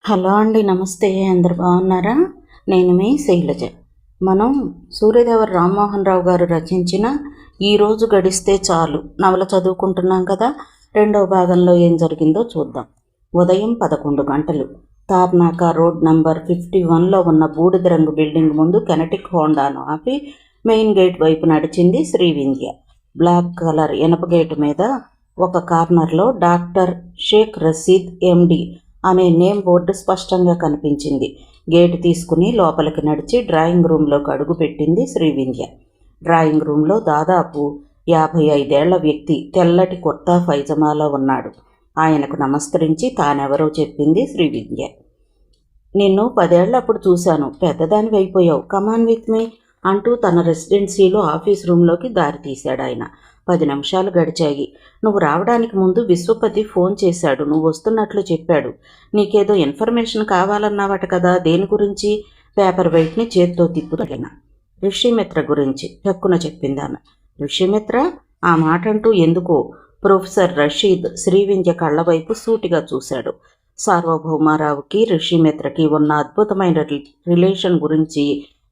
Hello అండి, నమస్తే. అందరు బాగున్నారా? నేను మీ శైలజ. మనం సూర్యదేవర రామ్మోహన్ రావు గారు రచించిన ఈరోజు గడిస్తే చాలు నవల చదువుకుంటున్నాం కదా. రెండవ భాగంలో ఏం జరిగిందో చూద్దాం. ఉదయం 11 గంటలు. తార్నాక రోడ్ నంబర్ 51లో ఉన్న బూడిద రంగు బిల్డింగ్ ముందు కెనటిక్ హోండాను ఆపి మెయిన్ గేట్ వైపు నడిచింది శ్రీవింధ్య. బ్లాక్ కలర్ ఇనప గేటు మీద ఒక కార్నర్లో డాక్టర్ షేక్ రషీద్ ఎండి అనే నేమ్ బోర్డు స్పష్టంగా కనిపించింది. గేటు తీసుకుని లోపలికి నడిచి డ్రాయింగ్ రూమ్లోకి అడుగుపెట్టింది శ్రీవింధ్య. డ్రాయింగ్ రూమ్లో దాదాపు 55 వ్యక్తి తెల్లటి కుర్తా పైజమాలో ఉన్నాడు. ఆయనకు నమస్కరించి తానెవరో చెప్పింది శ్రీవింధ్య. నిన్ను 10 ఏళ్లప్పుడు చూశాను, పెద్దదానివి అయిపోయావు, కమాన్ విత్ మీ అంటూ తన రెసిడెన్సీలో ఆఫీస్ రూమ్లోకి దారి తీశాడు ఆయన. 10 నిమిషాలు గడిచాయి. నువ్వు రావడానికి ముందు విశ్వపతి ఫోన్ చేశాడు. నువ్వు వస్తున్నట్లు చెప్పాడు. నీకేదో ఇన్ఫర్మేషన్ కావాలన్నావట కదా, దేని గురించి? పేపర్ వెయిట్ని చేత్తో తిప్పుతగిన. ఋషిమిత్ర గురించి టక్కున చెప్పిందామె. ఋషిమిత్ర? ఆ మాట అంటూ ఎందుకో ప్రొఫెసర్ రషీద్ శ్రీవింధ్య కళ్ళవైపు సూటిగా చూశాడు. సార్వభౌమారావుకి ఋషిమిత్రకి ఉన్న అద్భుతమైన రిలేషన్ గురించి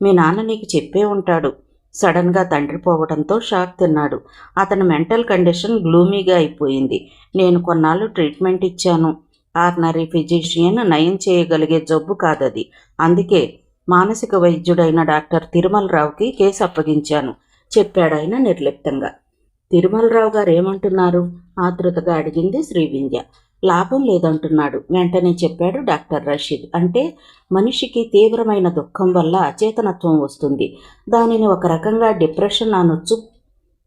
మీ నాన్న నీకు చెప్పే ఉంటాడు. సడన్గా తండ్రి పోవడంతో షాక్ తిన్నాడు. అతని మెంటల్ కండిషన్ గ్లూమీగా అయిపోయింది. నేను కొన్నాళ్ళు ట్రీట్మెంట్ ఇచ్చాను. ఆర్డినరీ ఫిజిషియన్ నయం చేయగలిగే జబ్బు కాదది. అందుకే మానసిక వైద్యుడైన డాక్టర్ తిరుమలరావుకి కేసు అప్పగించాను చెప్పాడాయన నిర్లిప్తంగా. తిరుమలరావు గారు ఏమంటున్నారు? ఆతృతగా అడిగింది శ్రీవింధ్య. లాభం లేదంటున్నాడు వెంటనే చెప్పాడు డాక్టర్ రషీద్. అంటే మనిషికి తీవ్రమైన దుఃఖం వల్ల అచేతనత్వం వస్తుంది. దానిని ఒక రకంగా డిప్రెషన్ అనొచ్చు.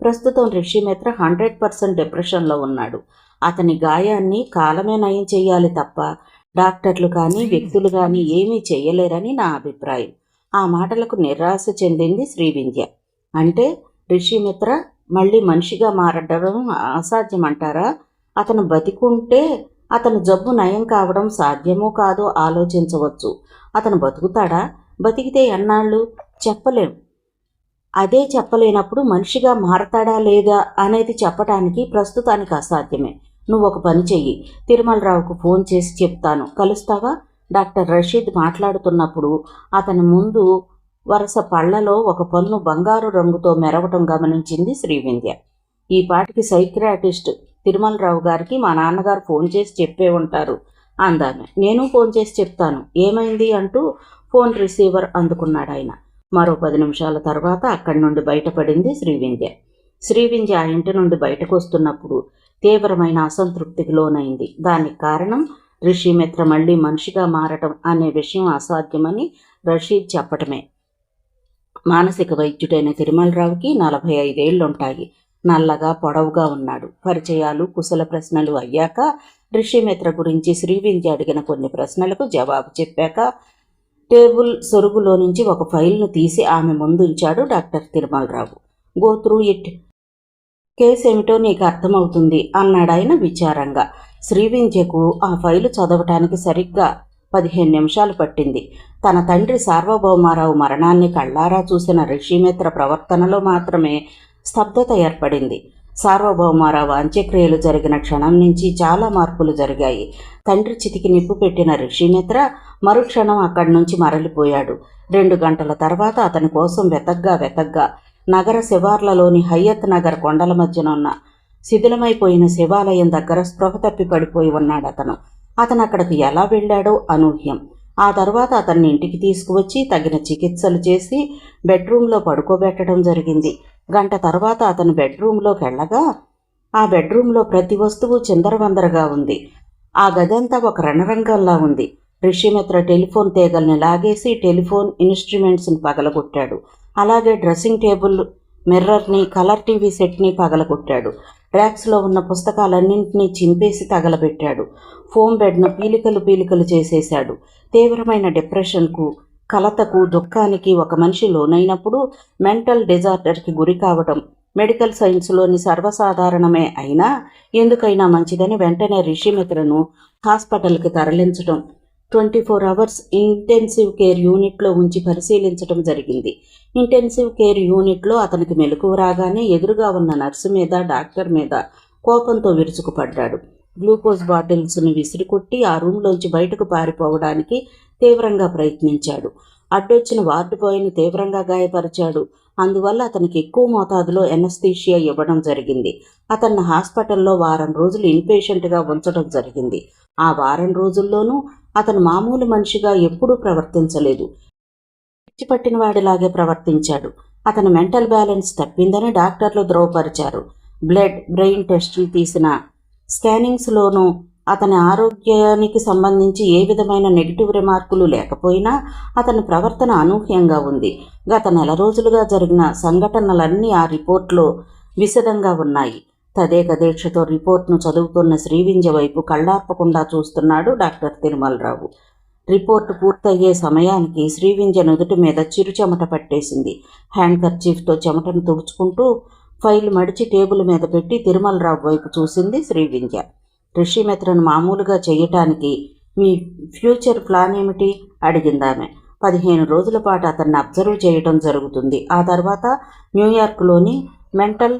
ప్రస్తుతం ఋషిమిత్ర 100% డిప్రెషన్లో ఉన్నాడు. అతని గాయాన్ని కాలమే నయం చేయాలి తప్ప డాక్టర్లు కానీ వ్యక్తులు కానీ ఏమీ చేయలేరని నా అభిప్రాయం. ఆ మాటలకు నిరాశ చెందింది శ్రీవింధ్య. అంటే ఋషిమిత్ర మళ్ళీ మనిషిగా మారడం అసాధ్యమంటారా? అతను బతికుంటే అతను జబ్బు నయం కావడం సాధ్యమో కాదో ఆలోచించవచ్చు. అతను బతుకుతాడా? బతికితే ఎన్నాళ్ళు చెప్పలేం. అదే చెప్పలేనప్పుడు మనిషిగా మారతాడా లేదా అనేది చెప్పడానికి ప్రస్తుతానికి అసాధ్యమే. నువ్వు ఒక పని చెయ్యి, తిరుమలరావుకు ఫోన్ చేసి చెప్తాను, కలుస్తావా? డాక్టర్ రషీద్ మాట్లాడుతున్నప్పుడు అతని ముందు వరుస పళ్లలో ఒక పన్ను బంగారు రంగుతో మెరవటం గమనించింది శ్రీవింధ్య. ఈ పాటికి సైకియాట్రిస్ట్ తిరుమలరావు గారికి మా నాన్నగారు ఫోన్ చేసి చెప్పే ఉంటారు అందామె. నేను ఫోన్ చేసి చెప్తాను, ఏమైంది అంటూ ఫోన్ రిసీవర్ అందుకున్నాడు ఆయన. మరో 10 నిమిషాల తర్వాత అక్కడి నుండి బయటపడింది శ్రీవింధ్య. శ్రీవింధ్య ఆ ఇంటి నుండి బయటకు వస్తున్నప్పుడు తీవ్రమైన అసంతృప్తికి లోనైంది. దానికి కారణం ఋషిమిత్ర మళ్ళీ మనిషిగా మారటం అనే విషయం అసాధ్యమని రషీద్ చెప్పటమే. మానసిక వైద్యుడైన తిరుమలరావుకి 45 ఏళ్లుంటాయి. నల్లగా పొడవుగా ఉన్నాడు. పరిచయాలు కుశల ప్రశ్నలు అయ్యాక ఋషిమిత్ర గురించి శ్రీవింధ్య అడిగిన కొన్ని ప్రశ్నలకు జవాబు చెప్పాక టేబుల్ సొరుగులో నుంచి ఒక ఫైల్ను తీసి ఆమె ముందుంచాడు doctor Tirumala Rao. Go through it, case ఏమిటో నీకు అర్థమవుతుంది అన్నాడాయన విచారంగా. శ్రీవింధ్యకు ఆ ఫైలు చదవటానికి సరిగ్గా 15 నిమిషాలు పట్టింది. తన తండ్రి సార్వభౌమారావు మరణాన్ని కళ్ళారా చూసిన ఋషిమిత్ర ప్రవర్తనలో మాత్రమే స్తబ్దత ఏర్పడింది. సార్వభౌమారావు అంత్యక్రియలు జరిగిన క్షణం నుంచి చాలా మార్పులు జరిగాయి. తండ్రి చితికి నిప్పు పెట్టిన ఋషిమిత్ర మరుక్షణం అక్కడి నుంచి మరలిపోయాడు. 2 గంటల తర్వాత అతని కోసం వెతగ్గా నగర శివార్లలోని హయ్యత్ నగర్ కొండల మధ్యనున్న శిథిలమైపోయిన శివాలయం దగ్గర స్పృహ తప్పి పడిపోయి ఉన్నాడు అతను. అక్కడికి ఎలా వెళ్ళాడో అనూహ్యం. ఆ తర్వాత అతన్ని ఇంటికి తీసుకువచ్చి తగిన చికిత్సలు చేసి బెడ్రూమ్లో పడుకోబెట్టడం జరిగింది. గంట తర్వాత అతను బెడ్రూమ్లోకి వెళ్ళగా ఆ బెడ్రూమ్లో ప్రతి వస్తువు చిందరవందరగా ఉంది. ఆ గదంతా ఒక రణరంగంలా ఉంది. ఋషిమిత్ర టెలిఫోన్ తీగల్ని లాగేసి టెలిఫోన్ ఇన్స్ట్రుమెంట్స్ని పగలగొట్టాడు. అలాగే డ్రెస్సింగ్ టేబుల్, మిర్రర్ని, కలర్ టీవీ సెట్ని పగలగొట్టాడు. ర్యాక్స్లో ఉన్న పుస్తకాలన్నింటినీ చింపేసి తగలబెట్టాడు. ఫోమ్ బెడ్ను పీలికలు చేసేశాడు. తీవ్రమైన డిప్రెషన్కు, కలతకు, దుఃఖానికి ఒక మనిషి లోనైనప్పుడు మెంటల్ డిజార్డర్కి గురి కావడం మెడికల్ సైన్స్లోని సర్వసాధారణమే. అయినా ఎందుకైనా మంచిదని వెంటనే ఋషిమిత్రను హాస్పిటల్కి తరలించడం, 24 అవర్స్ ఇంటెన్సివ్ కేర్ యూనిట్లో ఉంచి పరిశీలించడం జరిగింది. ఇంటెన్సివ్ కేర్ యూనిట్లో అతనికి మెలకువ రాగానే ఎదురుగా ఉన్న నర్సు మీద, డాక్టర్ మీద కోపంతో విరుచుకుపడ్డాడు. గ్లూకోజ్ బాటిల్స్ను విసిరికొట్టి ఆ రూమ్లోంచి బయటకు పారిపోవడానికి తీవ్రంగా ప్రయత్నించాడు. అడ్డొచ్చిన వార్డు బాయ్ని తీవ్రంగా గాయపరిచాడు. అందువల్ల అతనికి ఎక్కువ మోతాదులో ఎనస్థీషియా ఇవ్వడం జరిగింది. అతన్ని హాస్పిటల్లో వారం రోజులు ఇన్పేషెంట్గా ఉంచడం జరిగింది. ఆ వారం రోజుల్లోనూ అతను మామూలు మనిషిగా ఎప్పుడూ ప్రవర్తించలేదు. పిచ్చిపట్టిన వాడిలాగే ప్రవర్తించాడు. అతని మెంటల్ బ్యాలెన్స్ తప్పిందని డాక్టర్లు ధృవపరిచారు. బ్లడ్, బ్రెయిన్ టెస్టులు తీసిన స్కానింగ్స్లోనూ అతని ఆరోగ్యానికి సంబంధించి ఏ విధమైన నెగిటివ్ రిమార్కులు లేకపోయినా అతని ప్రవర్తన అనూహ్యంగా ఉంది. గత నెల రోజులుగా జరిగిన సంఘటనలన్నీ ఆ రిపోర్ట్లో విశదంగా ఉన్నాయి. తదేక దీక్షతో రిపోర్ట్ను చదువుతున్న శ్రీవింజ వైపు కళ్ళార్పకుండా చూస్తున్నాడు డాక్టర్ తిరుమలరావు. రిపోర్టు పూర్తయ్యే సమయానికి శ్రీవింజ నుదుటి మీద చిరుచెమట పట్టేసింది. హ్యాండ్ కర్చీఫ్తో చెమటను తుడుచుకుంటూ ఫైల్ మడిచి టేబుల్ మీద పెట్టి తిరుమలరావు వైపు చూసింది శ్రీవింజ. రిషిమిత్రను మామూలుగా చేయటానికి మీ ఫ్యూచర్ ప్లాన్ ఏమిటి? అడిగిందామె. 15 రోజుల పాటు అతన్ని అబ్జర్వ్ చేయడం జరుగుతుంది. ఆ తర్వాత న్యూయార్క్లోని మెంటల్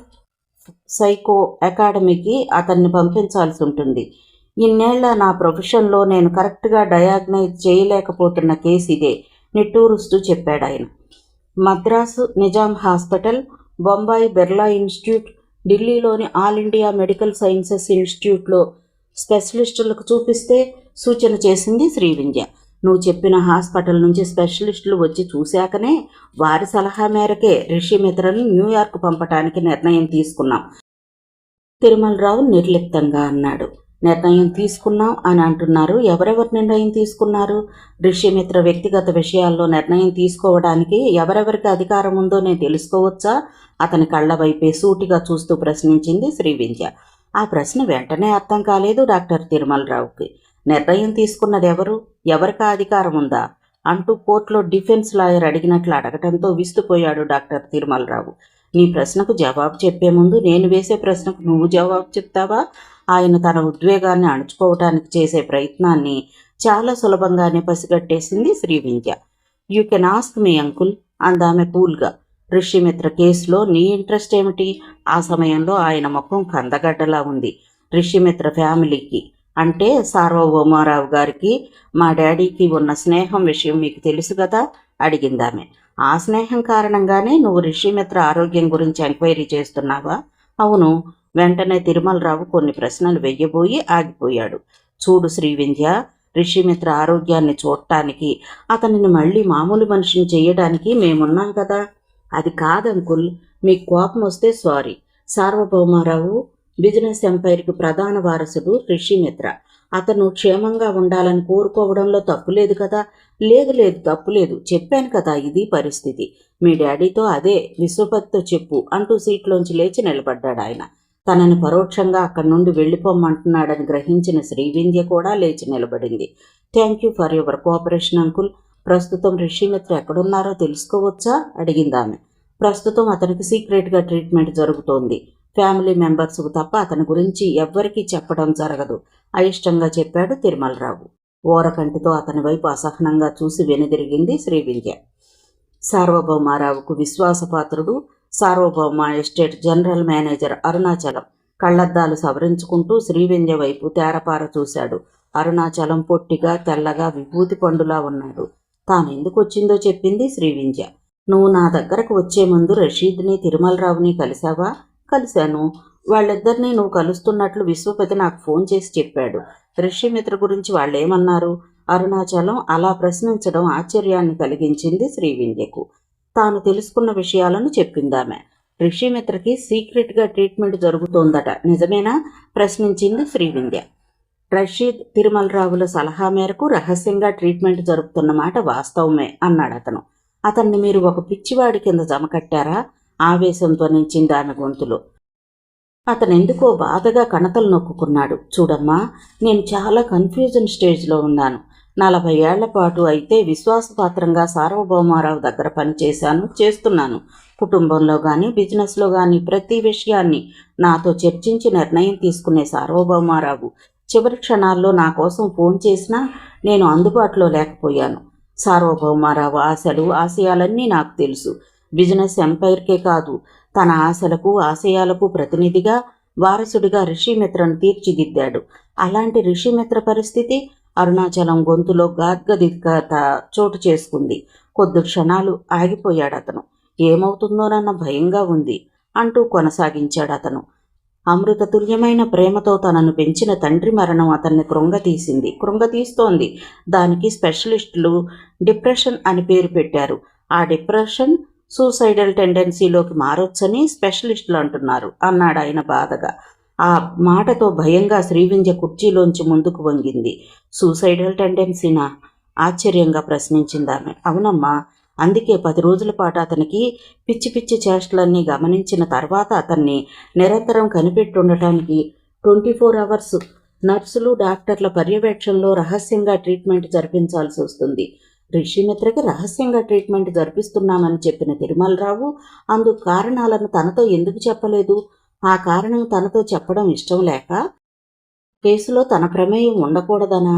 సైకో అకాడమీకి అతన్ని పంపించాల్సి ఉంటుంది. ఇన్నేళ్ల నా ప్రొఫెషన్లో నేను కరెక్ట్గా డయాగ్నైజ్ చేయలేకపోతున్న కేసు ఇదే నిట్టూరుస్తూ చెప్పాడాయన. మద్రాసు నిజాం హాస్పిటల్, బొంబాయి బిర్లా ఇన్స్టిట్యూట్, ఢిల్లీలోని ఆల్ ఇండియా మెడికల్ సైన్సెస్ ఇన్స్టిట్యూట్లో స్పెషలిస్టులకు చూపిస్తే సూచన చేసింది శ్రీవింజ. నువ్వు చెప్పిన హాస్పిటల్ నుంచి స్పెషలిస్టులు వచ్చి చూశాకనే వారి సలహా మేరకే రిషిమిత్రను న్యూయార్క్ పంపటానికి నిర్ణయం తీసుకున్నాం. తిరుమలరావు నిర్లిప్తంగా అన్నాడు. నిర్ణయం తీసుకున్నాం అని అంటున్నారు. ఎవరెవరు నిర్ణయం తీసుకున్నారు? రిషిమిత్ర వ్యక్తిగత విషయాల్లో నిర్ణయం తీసుకోవడానికి ఎవరెవరికి అధికారం ఉందో నేను తెలుసుకోవచ్చా? అతని కళ్ళ వైపే సూటిగా చూస్తూ ప్రశ్నించింది శ్రీవింజ. ఆ ప్రశ్న వెంటనే అర్థం కాలేదు డాక్టర్ తిరుమలరావుకి. నిర్ణయం తీసుకున్నది ఎవరు? ఎవరికి అధికారం ఉందా అంటూ కోర్టులో డిఫెన్స్ లాయర్ అడిగినట్లు అడగటంతో విస్తుపోయాడు డాక్టర్ తిరుమలరావు. నీ ప్రశ్నకు జవాబు చెప్పే ముందు నేను వేసే ప్రశ్నకు నువ్వు జవాబు చెప్తావా? ఆయన తన ఉద్వేగాన్ని అణుచుకోవటానికి చేసే ప్రయత్నాన్ని చాలా సులభంగానే పసిగట్టేసింది Srivinja. You can ask me uncle అందామె కూల్గా. రిషిమిత్ర కేసులో నీ ఇంట్రెస్ట్ ఏమిటి? ఆ సమయంలో ఆయన ముఖం కందగడ్డలా ఉంది. రిషిమిత్ర ఫ్యామిలీకి అంటే సార్వభౌమారావు గారికి మా డాడీకి ఉన్న స్నేహం విషయం మీకు తెలుసు కదా అడిగిందామె. ఆ స్నేహం కారణంగానే నువ్వు రిషిమిత్ర ఆరోగ్యం గురించి ఎంక్వైరీ చేస్తున్నావా? అవును. వెంటనే తిరుమలరావు కొన్ని ప్రశ్నలు వెయ్యబోయి ఆగిపోయాడు. చూడు శ్రీవింజ, రిషిమిత్ర ఆరోగ్యాన్ని చూడటానికి, అతనిని మళ్ళీ మామూలు మనిషిని చేయడానికి మేమున్నాం కదా. అది కాదంకుల్, మీకు కోపం వస్తే సారీ. సార్వభౌమారావు బిజినెస్ ఎంపైర్కి ప్రధాన వారసుడు రిషిమిత్ర. అతను క్షేమంగా ఉండాలని కోరుకోవడంలో తప్పులేదు కదా. లేదు లేదు, తప్పులేదు. చెప్పాను కదా, ఇది పరిస్థితి. మీ డాడీతో అదే విశ్వపతితో చెప్పు అంటూ సీట్లోంచి లేచి నిలబడ్డాడు ఆయన. తనని పరోక్షంగా అక్కడి నుండి వెళ్ళిపోమ్మంటున్నాడని గ్రహించిన శ్రీవింధ్య కూడా లేచి నిలబడింది. Thank you for your cooperation uncle. ప్రస్తుతం రిషిమిత్ర ఎక్కడున్నారో తెలుసుకోవచ్చా అడిగిందామె. ప్రస్తుతం అతనికి సీక్రెట్గా ట్రీట్మెంట్ జరుగుతోంది. ఫ్యామిలీ మెంబర్స్కు తప్ప అతని గురించి ఎవ్వరికీ చెప్పడం జరగదు అయిష్టంగా చెప్పాడు తిరుమలరావు. ఓరకంటితో అతని వైపు అసహనంగా చూసి వెనుదిరిగింది శ్రీవింధ్య. సార్వభౌమారావుకు విశ్వాసపాత్రుడు సార్వభౌమ ఎస్టేట్ జనరల్ మేనేజర్ అరుణాచలం కళ్లద్దాలు సవరించుకుంటూ శ్రీవింధ్య వైపు తేరపార చూశాడు. అరుణాచలం పొట్టిగా తెల్లగా విభూతి పండులా ఉన్నాడు. తానెందుకు వచ్చిందో చెప్పింది శ్రీవింధ్య. నువ్వు నా దగ్గరకు వచ్చే ముందు రషీద్ని తిరుమలరావుని కలిశావా? కలిశాను. వాళ్ళిద్దరినీ నువ్వు కలుస్తున్నట్లు విశ్వపతి నాకు ఫోన్ చేసి చెప్పాడు. రిషిమిత్ర గురించి వాళ్ళేమన్నారు? అరుణాచలం అలా ప్రశ్నించడం ఆశ్చర్యాన్ని కలిగించింది శ్రీవింధ్యకు. తాను తెలుసుకున్న విషయాలను చెప్పిందామె. రిషిమిత్రకి సీక్రెట్గా ట్రీట్మెంట్ జరుగుతోందట, నిజమేనా? ప్రశ్నించింది శ్రీవింధ్య. రషీద్ తిరుమలరావుల సలహా మేరకు రహస్యంగా ట్రీట్మెంట్ జరుపుతున్నమాట వాస్తవమే అన్నాడు అతను. అతన్ని మీరు ఒక పిచ్చివాడి కింద జమకట్టారా? ఆవేశంతో నించింది ఆమె గొంతులో. అతనెందుకో బాధగా కణతలు నొక్కుకున్నాడు. చూడమ్మా, నేను చాలా కన్ఫ్యూజన్ స్టేజ్లో ఉన్నాను. 40 ఏళ్ల పాటు అయితే విశ్వాసపాత్రంగా సార్వభౌమారావు దగ్గర పనిచేశాను, చేస్తున్నాను. కుటుంబంలో కానీ బిజినెస్లో కానీ ప్రతి విషయాన్ని నాతో చర్చించి నిర్ణయం తీసుకునే సార్వభౌమారావు చివరి క్షణాల్లో నా కోసం ఫోన్ చేసినా నేను అందుబాటులో లేకపోయాను. సార్వభౌమారావు ఆశలు ఆశయాలన్నీ నాకు తెలుసు. బిజినెస్ ఎంపైర్కే కాదు, తన ఆశలకు ఆశయాలకు ప్రతినిధిగా వారసుడిగా రిషిమిత్రను తీర్చిదిద్దాడు. అలాంటి రిషిమిత్ర పరిస్థితి అరుణాచలం గొంతులో గాద్గదికత చోటు చేసుకుంది. కొద్ది క్షణాలు ఆగిపోయాడు అతను. ఏమవుతుందోనన్న భయంగా ఉంది అంటూ కొనసాగించాడు అతను. అమృతతుల్యమైన ప్రేమతో తనను పెంచిన తండ్రి మరణం అతన్ని కృంగతీస్తోంది. దానికి స్పెషలిస్టులు డిప్రెషన్ అని పేరు పెట్టారు. ఆ డిప్రెషన్ సూసైడల్ టెండెన్సీలోకి మారొచ్చని స్పెషలిస్టులు అంటున్నారు అన్నాడు ఆయన బాధగా. ఆ మాటతో భయంగా శ్రీవింజ కుర్చీలోంచి ముందుకు వంగింది. సూసైడల్ టెండెన్సీనా? ఆశ్చర్యంగా ప్రశ్నించిందామె. అవునమ్మా, అందుకే 10 రోజుల పాటు అతనికి పిచ్చి పిచ్చి చేష్టలన్నీ గమనించిన తర్వాత అతన్ని నిరంతరం కనిపెట్టుండటానికి 24 అవర్స్ నర్సులు డాక్టర్ల పర్యవేక్షణలో రహస్యంగా ట్రీట్మెంట్ జరిపించాల్సి వస్తుంది. రిషిమిత్రకి రహస్యంగా ట్రీట్మెంట్ జరిపిస్తున్నామని చెప్పిన తిరుమలరావు అందుకు కారణాలను తనతో ఎందుకు చెప్పలేదు? ఆ కారణం తనతో చెప్పడం ఇష్టం లేక, కేసులో తన ప్రమేయం ఉండకూడదనా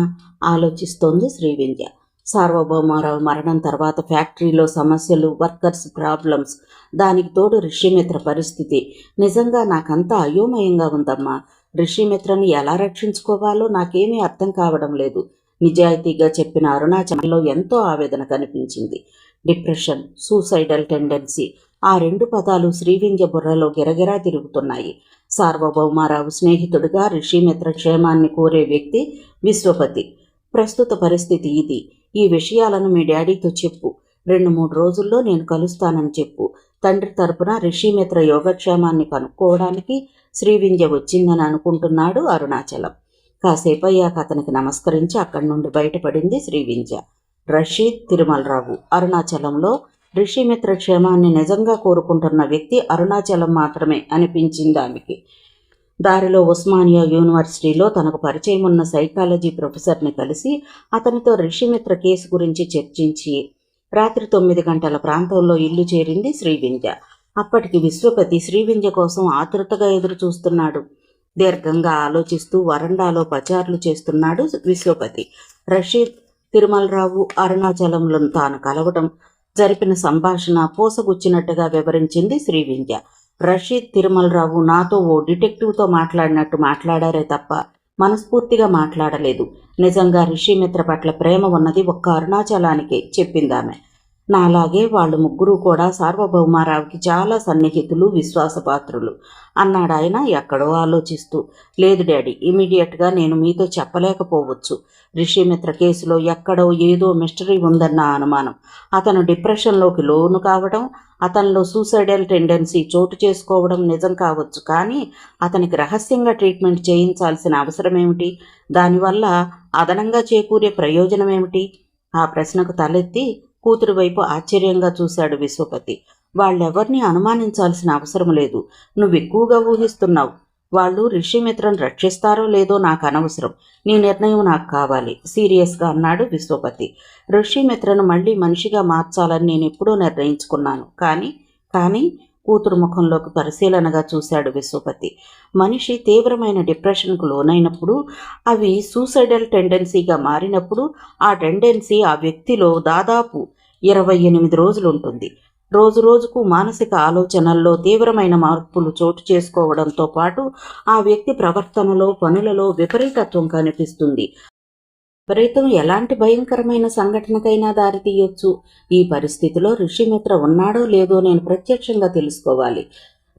ఆలోచిస్తోంది శ్రీవింధ్య. సార్వభౌమారావు మరణం తర్వాత ఫ్యాక్టరీలో సమస్యలు, వర్కర్స్ ప్రాబ్లమ్స్, దానికి తోడు రిషిమిత్ర పరిస్థితి. నిజంగా నాకంతా అయోమయంగా ఉందమ్మా. రిషిమిత్రని ఎలా రక్షించుకోవాలో నాకేమీ అర్థం కావడం లేదు. నిజాయితీగా చెప్పిన అరుణాచలంలో ఎంతో ఆవేదన కనిపించింది. డిప్రెషన్, సూసైడల్ టెండెన్సీ, ఆ 2 పదాలు శ్రీవింధ్య బుర్రలో గిరగిరా తిరుగుతున్నాయి. సార్వభౌమారావు స్నేహితుడిగా రిషిమిత్ర క్షేమాన్ని కోరే వ్యక్తి విశ్వపతి. ప్రస్తుత పరిస్థితి ఇది. ఈ విషయాలను మీ డాడీతో చెప్పు. 2-3 రోజుల్లో నేను కలుస్తానని చెప్పు. తండ్రి తరపున రిషిమిత్ర యోగక్షేమాన్ని కనుక్కోవడానికి శ్రీవింధ్య వచ్చిందని అనుకుంటున్నాడు అరుణాచలం. కాసేపు అయ్యాక అతనికి నమస్కరించి అక్కడి నుండి బయటపడింది శ్రీవింధ్య. రషీద్, తిరుమలరావు. అరుణాచలంలో రిషిమిత్ర క్షేమాన్ని నిజంగా కోరుకుంటున్న వ్యక్తి అరుణాచలం మాత్రమే అనిపించింది ఆమెకి. దారిలో ఉస్మానియా యూనివర్సిటీలో తనకు పరిచయం ఉన్న సైకాలజీ ప్రొఫెసర్ని కలిసి అతనితో రిషిమిత్ర కేసు గురించి చర్చించి రాత్రి 9 గంటల ప్రాంతంలో ఇల్లు చేరింది శ్రీవింధ్య. అప్పటికి విశ్వపతి శ్రీవింధ్య కోసం ఆతృతగా ఎదురు చూస్తున్నాడు. దీర్ఘంగా ఆలోచిస్తూ వరండాలో పచారులు చేస్తున్నాడు విశ్వపతి. రషీద్, తిరుమలరావు అరుణాచలంలో తాను కలవటం, జరిపిన సంభాషణ పూసగుచ్చినట్టుగా వివరించింది శ్రీవింధ్య. రషీద్, తిరుమలరావు నాతో ఓ డిటెక్టివ్తో మాట్లాడినట్టు మాట్లాడారే తప్ప మనస్ఫూర్తిగా మాట్లాడలేదు. నిజంగా రిషిమిత్ర పట్ల ప్రేమ ఉన్నది ఒక్క అరుణాచలానికే చెప్పిందామె. నాలాగే వాళ్ళు ముగ్గురు కూడా సార్వభౌమారావుకి చాలా సన్నిహితులు, విశ్వాసపాత్రులు అన్నాడు ఆయన ఎక్కడో ఆలోచిస్తూ. లేదు డాడీ, ఇమీడియట్గా నేను మీతో చెప్పలేకపోవచ్చు. రిషిమిత్ర కేసులో ఎక్కడో ఏదో మిస్టరీ ఉందన్న అనుమానం. అతను డిప్రెషన్లోకి లోను కావడం, అతనిలో సూసైడల్ టెండెన్సీ చోటు చేసుకోవడం నిజం కావచ్చు. కానీ అతనికి రహస్యంగా ట్రీట్మెంట్ చేయించాల్సిన అవసరం ఏమిటి? దానివల్ల అదనంగా చేకూరే ప్రయోజనం ఏమిటి? ఆ ప్రశ్నకు తలెత్తి కూతురు వైపు ఆశ్చర్యంగా చూశాడు విశ్వపతి. వాళ్ళెవరిని అనుమానించాల్సిన అవసరం లేదు. నువ్వు ఎక్కువగా ఊహిస్తున్నావు. వాళ్ళు రిషిమిత్రను రక్షిస్తారో లేదో నాకు అనవసరం. నీ నిర్ణయం నాకు కావాలి సీరియస్గా అన్నాడు విశ్వపతి. రిషిమిత్రను మళ్ళీ మనిషిగా మార్చాలని నేను ఎప్పుడూ నిర్ణయించుకున్నాను. కానీ కూతురు ముఖంలోకి పరిశీలనగా చూశాడు విశ్వపతి. మనిషి తీవ్రమైన డిప్రెషన్కు లోనైనప్పుడు, అవి సూసైడల్ టెండెన్సీగా మారినప్పుడు ఆ టెండెన్సీ ఆ వ్యక్తిలో దాదాపు 28 రోజులు ఉంటుంది. రోజు రోజుకు మానసిక ఆలోచనల్లో తీవ్రమైన మార్పులు చోటు చేసుకోవడంతో పాటు ఆ వ్యక్తి ప్రవర్తనలో, పనులలో విపరీతత్వం కనిపిస్తుంది. విపరీతం ఎలాంటి భయంకరమైన సంఘటనకైనా దారితీయొచ్చు. ఈ పరిస్థితిలో రిషిమిత్ర ఉన్నాడో లేదో నేను ప్రత్యక్షంగా తెలుసుకోవాలి.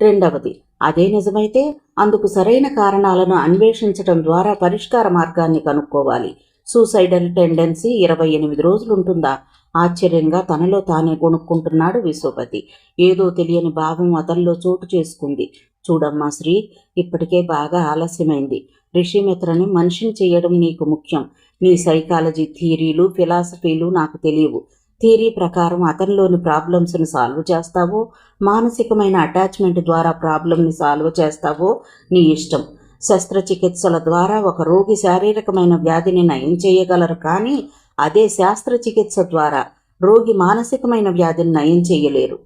రెండవది, అదే నిజమైతే అందుకు సరైన కారణాలను అన్వేషించడం ద్వారా పరిష్కార మార్గాన్ని కనుక్కోవాలి. Suicidal tendency 28 రోజులుంటుందా? ఆశ్చర్యంగా తనలో తానే కొనుక్కుంటున్నాడు విశ్వపతి. ఏదో తెలియని భావం అతనిలో చోటు చేసుకుంది. చూడమ్మా శ్రీ, ఇప్పటికే బాగా ఆలస్యమైంది. రిషిమిత్రని మనిషిని చేయడం నీకు ముఖ్యం. నీ సైకాలజీ థియరీలు, ఫిలాసఫీలు నాకు తెలియవు. థియరీ ప్రకారం అతనిలోని ప్రాబ్లమ్స్ని సాల్వ్ చేస్తావో, మానసికమైన అటాచ్మెంట్ ద్వారా ప్రాబ్లంని సాల్వ్ చేస్తావో నీ ఇష్టం. శస్త్రచికిత్సల ద్వారా ఒక రోగి శారీరకమైన వ్యాధిని నయం చేయగలరు, కానీ అదే శాస్త్రచికిత్స ద్వారా రోగి మానసికమైన వ్యాధిని నయం చేయలేరు.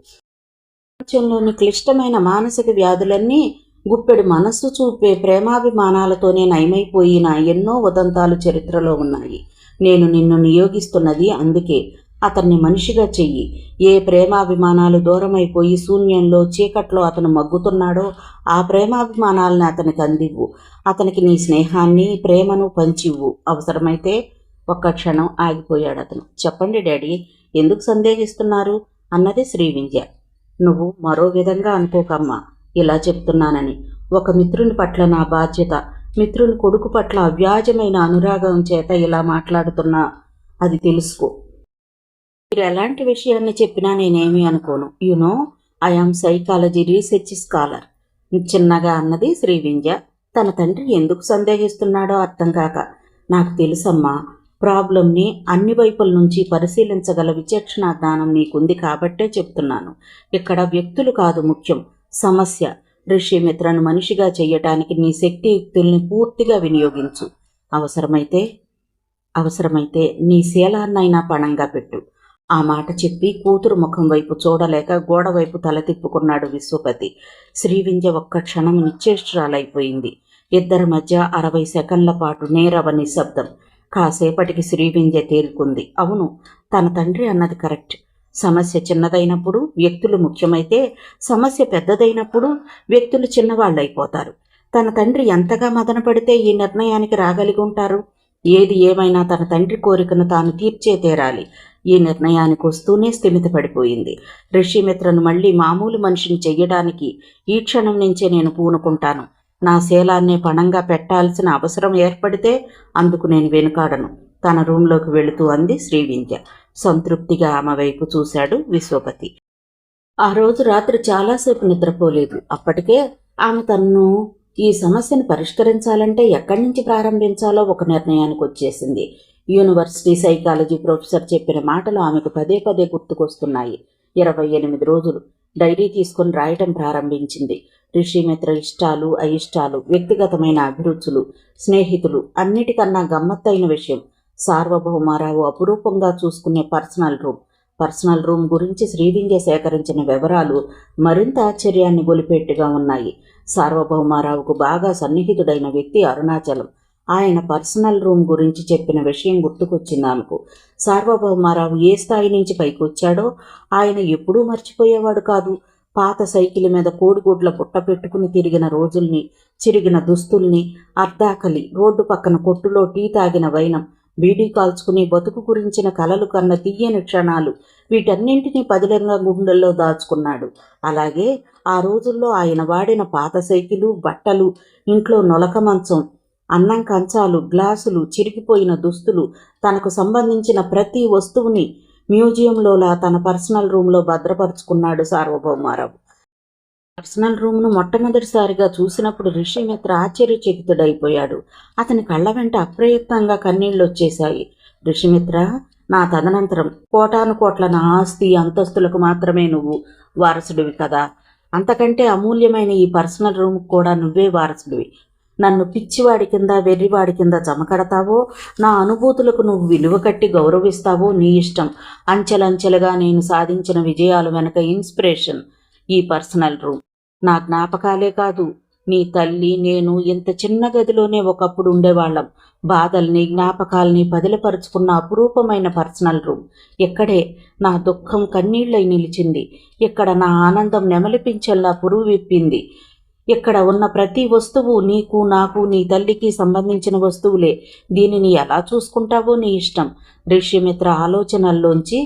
ప్రపంచంలోని క్లిష్టమైన మానసిక వ్యాధులన్నీ గుప్పెడు మనస్సు చూపే ప్రేమాభిమానాలతోనే నయమైపోయిన ఎన్నో ఉదంతాలు చరిత్రలో ఉన్నాయి. నేను నిన్ను నియోగిస్తున్నది అందుకే. అతన్ని మనిషిగా చెయ్యి. ఏ ప్రేమాభిమానాలు దూరమైపోయి శూన్యంలో చీకట్లో అతను మగ్గుతున్నాడో ఆ ప్రేమాభిమానాలని అతనికి అందివ్వు. అతనికి నీ స్నేహాన్ని ప్రేమను పంచివ్వు. అవసరమైతే ఒక్క క్షణం ఆగిపోయాడు అతను. చెప్పండి డాడీ, ఎందుకు సందేహిస్తున్నారు అన్నది శ్రీవింధ్య. నువ్వు మరో విధంగా అనుకోకమ్మా, ఇలా చెప్తున్నానని. ఒక మిత్రుని పట్ల నా బాధ్యత, మిత్రుని కొడుకు పట్ల అవ్యాజమైన అనురాగం చేత ఇలా మాట్లాడుతున్నా, అది తెలుసుకో. మీరు ఎలాంటి విషయాన్ని చెప్పినా నేనేమీ అనుకోను. You know, I am psychology research scholar, చిన్నగా అన్నది శ్రీవింధ్య. తన తండ్రి ఎందుకు సందేహిస్తున్నాడో అర్థం కాక. నాకు తెలుసమ్మా, ప్రాబ్లంని అన్ని వైపుల నుంచి పరిశీలించగల విచక్షణ జ్ఞానం నీకుంది కాబట్టే చెప్తున్నాను. ఇక్కడ వ్యక్తులు కాదు ముఖ్యం, సమస్య. ఋషిమిత్రను మనిషిగా చెయ్యటానికి నీ శక్తియుక్తుల్ని పూర్తిగా వినియోగించు. అవసరమైతే నీ శీలాన్నైనా పణంగా పెట్టు. ఆ మాట చెప్పి కూతురు ముఖం వైపు చూడలేక గోడవైపు తల తిప్పుకున్నాడు విశ్వపతి. శ్రీవింధ్య ఒక్క క్షణం నిశ్చేష్టురాలైపోయింది. ఇద్దరి మధ్య 60 సెకండ్ల పాటు నీరవ నిశ్శబ్దం. కాసేపటికి శ్రీవింధ్య తేరుకుంది. అవును, తన తండ్రి అన్నది కరెక్ట్. సమస్య చిన్నదైనప్పుడు వ్యక్తులు ముఖ్యమైతే, సమస్య పెద్దదైనప్పుడు వ్యక్తులు చిన్నవాళ్ళైపోతారు. తన తండ్రి ఎంతగా మదనపడితే ఈ నిర్ణయానికి రాగలిగి ఉంటారు? ఏది ఏమైనా తన తండ్రి కోరికను తాను తీర్చే తీరాలి. ఈ నిర్ణయానికి వస్తూనే స్థిమిత పడిపోయింది. ఋషిమిత్రను మళ్ళీ మామూలు మనిషిని చెయ్యడానికి ఈ క్షణం నుంచే నేను పూనుకుంటాను. నా శీలాన్నే పణంగా పెట్టాల్సిన అవసరం ఏర్పడితే అందుకు నేను వెనుకాడను. తన రూంలోకి వెళుతూ అంది శ్రీవింధ్య. సంతృప్తిగా ఆమె వైపు చూశాడు విశ్వపతి. ఆ రోజు రాత్రి చాలాసేపు నిద్రపోలేదు. అప్పటికే ఆమె తన్ను ఈ సమస్యను పరిష్కరించాలంటే ఎక్కడి నుంచి ప్రారంభించాలో ఒక నిర్ణయానికి వచ్చేసింది. యూనివర్సిటీ సైకాలజీ ప్రొఫెసర్ చెప్పిన మాటలు ఆమెకు పదే పదే గుర్తుకొస్తున్నాయి. 28 రోజులు డైరీ తీసుకుని రాయటం ప్రారంభించింది. ఋషిమిత్ర ఇష్టాలు, అయిష్టాలు, వ్యక్తిగతమైన అభిరుచులు, స్నేహితులు, అన్నిటికన్నా గమ్మత్తైన విషయం సార్వభౌమారావు అపురూపంగా చూసుకునే పర్సనల్ రూమ్ గురించి శ్రీవింధ్య సేకరించిన వివరాలు మరింత ఆశ్చర్యాన్ని గొలిపెట్టుగా ఉన్నాయి. సార్వభౌమారావుకు బాగా సన్నిహితుడైన వ్యక్తి అరుణాచలం. ఆయన పర్సనల్ రూమ్ గురించి చెప్పిన విషయం గుర్తుకొచ్చింది ఆమెకు. సార్వభౌమారావు ఏ స్థాయి నుంచి పైకి వచ్చాడో ఆయన ఎప్పుడూ మర్చిపోయేవాడు కాదు. పాత సైకిల్ మీద కోడిగుడ్ల పుట్ట పెట్టుకుని తిరిగిన రోజుల్ని, చిరిగిన దుస్తుల్ని, అర్ధాకలి, రోడ్డు పక్కన కొట్టులో టీ తాగిన వైనం, బీడీ కాల్చుకుని బతుకు గురించిన కలలు కన్న తీయని క్షణాలు, వీటన్నింటినీ పదిలంగా గుండెల్లో దాచుకున్నాడు. అలాగే ఆ రోజుల్లో ఆయన వాడిన పాత సైకిలు, బట్టలు, ఇంట్లో నొలక మంచం, అన్నం కంచాలు, గ్లాసులు, చిరిగిపోయిన దుస్తులు, తనకు సంబంధించిన ప్రతి వస్తువుని మ్యూజియంలోలా తన పర్సనల్ రూమ్లో భద్రపరుచుకున్నాడు సార్వభౌమారావు. పర్సనల్ రూమ్ను మొట్టమొదటిసారిగా చూసినప్పుడు ఋషిమిత్ర ఆశ్చర్యచకితుడైపోయాడు. అతని కళ్ళ వెంట అప్రయత్నంగా కన్నీళ్లొచ్చేశాయి. ఋషిమిత్ర, నా తదనంతరం కోటానుకోట్ల నా ఆస్తి అంతస్తులకు మాత్రమే నువ్వు వారసుడివి కదా. అంతకంటే అమూల్యమైన ఈ పర్సనల్ రూమ్కి కూడా నువ్వే వారసుడివి. నన్ను పిచ్చివాడి కింద, వెర్రివాడి కింద జమకడతావో, నా అనుభూతులకు నువ్వు విలువ కట్టి గౌరవిస్తావో నీ ఇష్టం. అంచెలంచెలుగా నేను సాధించిన విజయాలు వెనక ఇన్స్పిరేషన్ ఈ పర్సనల్ రూమ్. నా జ్ఞాపకాలే కాదు, నీ తల్లి, నేను ఇంత చిన్న గదిలోనే ఒకప్పుడు ఉండేవాళ్ళం. బాధల్ని, జ్ఞాపకాల్ని పదిలపరుచుకున్న అపురూపమైన పర్సనల్ రూమ్. ఇక్కడే నా దుఃఖం కన్నీళ్ళై నిలిచింది. ఇక్కడ నా ఆనందం నెమలిపించేలా పురుగు విప్పింది. ఇక్కడ ఉన్న ప్రతి వస్తువు నీకు, నాకు, నీ తల్లికి సంబంధించిన వస్తువులే. దీనిని ఎలా చూసుకుంటావో నీ ఇష్టం. ఋషిమిత్ర ఆలోచనల్లోంచి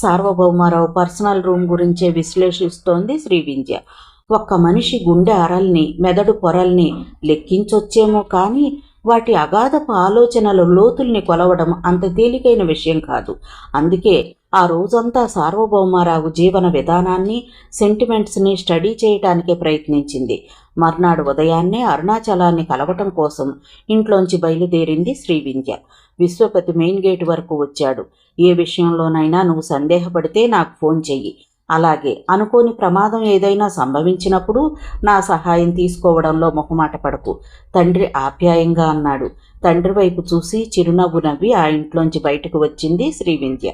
సార్వభౌమారావు పర్సనల్ రూమ్ గురించే విశ్లేషిస్తోంది శ్రీవింధ్య. ఒక్క మనిషి గుండె అరల్ని, మెదడు పొరల్ని లెక్కించొచ్చేమో కానీ వాటి అగాధపు ఆలోచనల లోతుల్ని కొలవడం అంత తేలికైన విషయం కాదు. అందుకే ఆ రోజంతా సార్వభౌమారావు జీవన విధానాన్ని, సెంటిమెంట్స్ని స్టడీ చేయటానికే ప్రయత్నించింది. మర్నాడు ఉదయాన్నే అరుణాచలాన్ని కలవటం కోసం ఇంట్లోంచి బయలుదేరింది శ్రీవింధ్య. విశ్వపతి మెయిన్ గేట్ వరకు వచ్చాడు. ఏ విషయంలోనైనా నువ్వు సందేహపడితే నాకు ఫోన్ చెయ్యి. అలాగే అనుకోని ప్రమాదం ఏదైనా సంభవించినప్పుడు నా సహాయం తీసుకోవడంలో మొహమాట పడకు, తండ్రి ఆప్యాయంగా అన్నాడు. తండ్రి వైపు చూసి చిరునవ్వు నవ్వి ఆ ఇంట్లోంచి బయటకు వచ్చింది Srivindhya.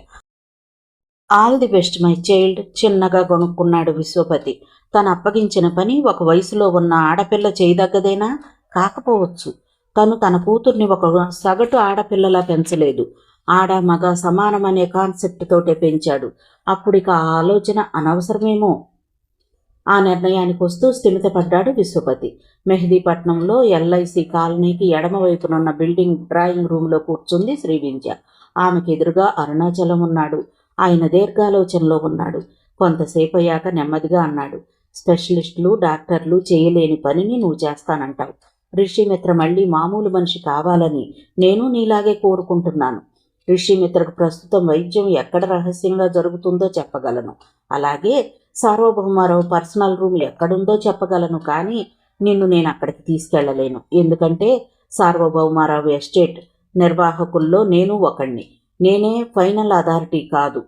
All the best my child, చిన్నగా కొనుక్కున్నాడు విశ్వపతి. తను అప్పగించిన పని ఒక వయసులో ఉన్న ఆడపిల్ల చేయదగ్గదేనా? కాకపోవచ్చు. తను తన కూతుర్ని ఒక సగటు ఆడపిల్లలా పెంచలేదు. ఆడ మగ సమానమనే కాన్సెప్ట్ తోటే పెంచాడు. అప్పుడిక ఆ ఆలోచన అనవసరమేమో. ఆ నిర్ణయానికి వస్తూ స్థిమితపడ్డాడు విశ్వపతి. మెహదీపట్నంలో ఎల్ఐసి కాలనీకి ఎడమవైపునున్న బిల్డింగ్ డ్రాయింగ్ రూమ్లో కూర్చుంది శ్రీవింధ్య. ఆమెకు ఎదురుగా అరుణాచలం ఉన్నాడు. ఆయన దీర్ఘాలోచనలో ఉన్నాడు. కొంతసేపు అయ్యాక నెమ్మదిగా అన్నాడు, స్పెషలిస్టులు డాక్టర్లు చేయలేని పనిని నువ్వు చేస్తానంటావు. రిషిమిత్ర మళ్ళీ మామూలు మనిషి కావాలని నేను నీలాగే కోరుకుంటున్నాను. రిషిమిత్రకు ప్రస్తుతం వైద్యం ఎక్కడ రహస్యంగా జరుగుతుందో చెప్పగలను. అలాగే సార్వభౌమారావు పర్సనల్ రూమ్ ఎక్కడుందో చెప్పగలను. కానీ నిన్ను నేను అక్కడికి తీసుకెళ్లలేను. ఎందుకంటే సార్వభౌమారావు ఎస్టేట్ నిర్వాహకుల్లో నేను ఒకణ్ణి. నేనే ఫైనల్ అథారిటీ కాదు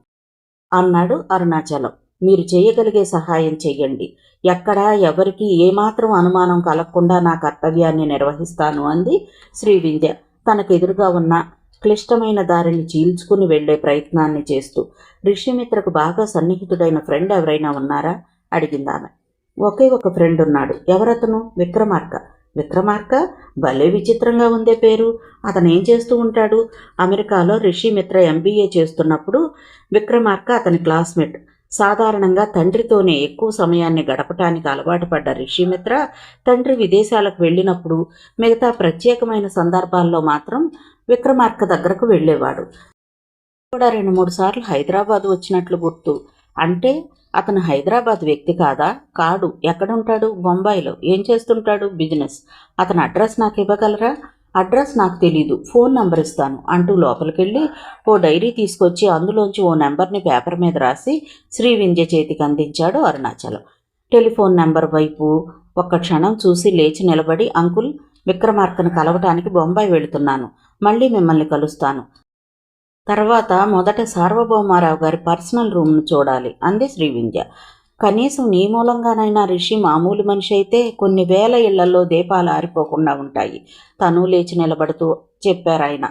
అన్నాడు అరుణాచలం. మీరు చేయగలిగే సహాయం చెయ్యండి. ఎక్కడా ఎవరికి ఏమాత్రం అనుమానం కలగకుండా నా కర్తవ్యాన్ని నిర్వహిస్తాను అంది శ్రీవింధ్య తనకెదురుగా ఉన్న క్లిష్టమైన దారిని చీల్చుకుని వెళ్లే ప్రయత్నాన్ని చేస్తూ. రిషిమిత్రకు బాగా సన్నిహితుడైన ఫ్రెండ్ ఎవరైనా ఉన్నారా అడిగిందామె. ఒకే ఒక ఫ్రెండ్ ఉన్నాడు. ఎవరతను? విక్రమార్క. విక్రమార్క? భలే విచిత్రంగా ఉందే పేరు. అతను ఏం చేస్తూ ఉంటాడు? అమెరికాలో రిషిమిత్ర ఎంబీఏ చేస్తున్నప్పుడు విక్రమార్క అతని క్లాస్మేట్. సాధారణంగా తండ్రితోనే ఎక్కువ సమయాన్ని గడపటానికి అలవాటు పడ్డ రిషిమిత్ర తండ్రి విదేశాలకు వెళ్ళినప్పుడు మిగతా ప్రత్యేకమైన సందర్భాల్లో మాత్రం విక్రమార్క దగ్గరకు వెళ్ళేవాడు. కూడా 2-3 సార్లు హైదరాబాద్ వచ్చినట్లు గుర్తు. అంటే అతను హైదరాబాద్ వ్యక్తి కాదా? కాడు. ఎక్కడుంటాడు? బొంబాయిలో. ఏం చేస్తుంటాడు? బిజినెస్. అతని అడ్రస్ నాకు ఇవ్వగలరా? అడ్రస్ నాకు తెలీదు, ఫోన్ నంబర్ ఇస్తాను అంటూ లోపలికెళ్ళి ఓ డైరీ తీసుకొచ్చి అందులోంచి ఓ నెంబర్ని పేపర్ మీద రాసి శ్రీవింధ్య చేతికి అందించాడు అరుణాచలం. టెలిఫోన్ నెంబర్ వైపు ఒక్క క్షణం చూసి లేచి నిలబడి, అంకుల్, విక్రమార్కను కలవటానికి బొంబాయి వెళుతున్నాను. మళ్ళీ మిమ్మల్ని కలుస్తాను. తర్వాత మొదట సార్వభౌమారావు గారి పర్సనల్ రూమ్ను చూడాలి అంది శ్రీవింధ్య. కనీసం నీ మూలంగానైనా రిషి మామూలు మనిషి అయితే కొన్ని వేల ఇళ్లలో దీపాలు ఆరిపోకుండా ఉంటాయి. తను లేచి నిలబడుతూ చెప్పారాయన.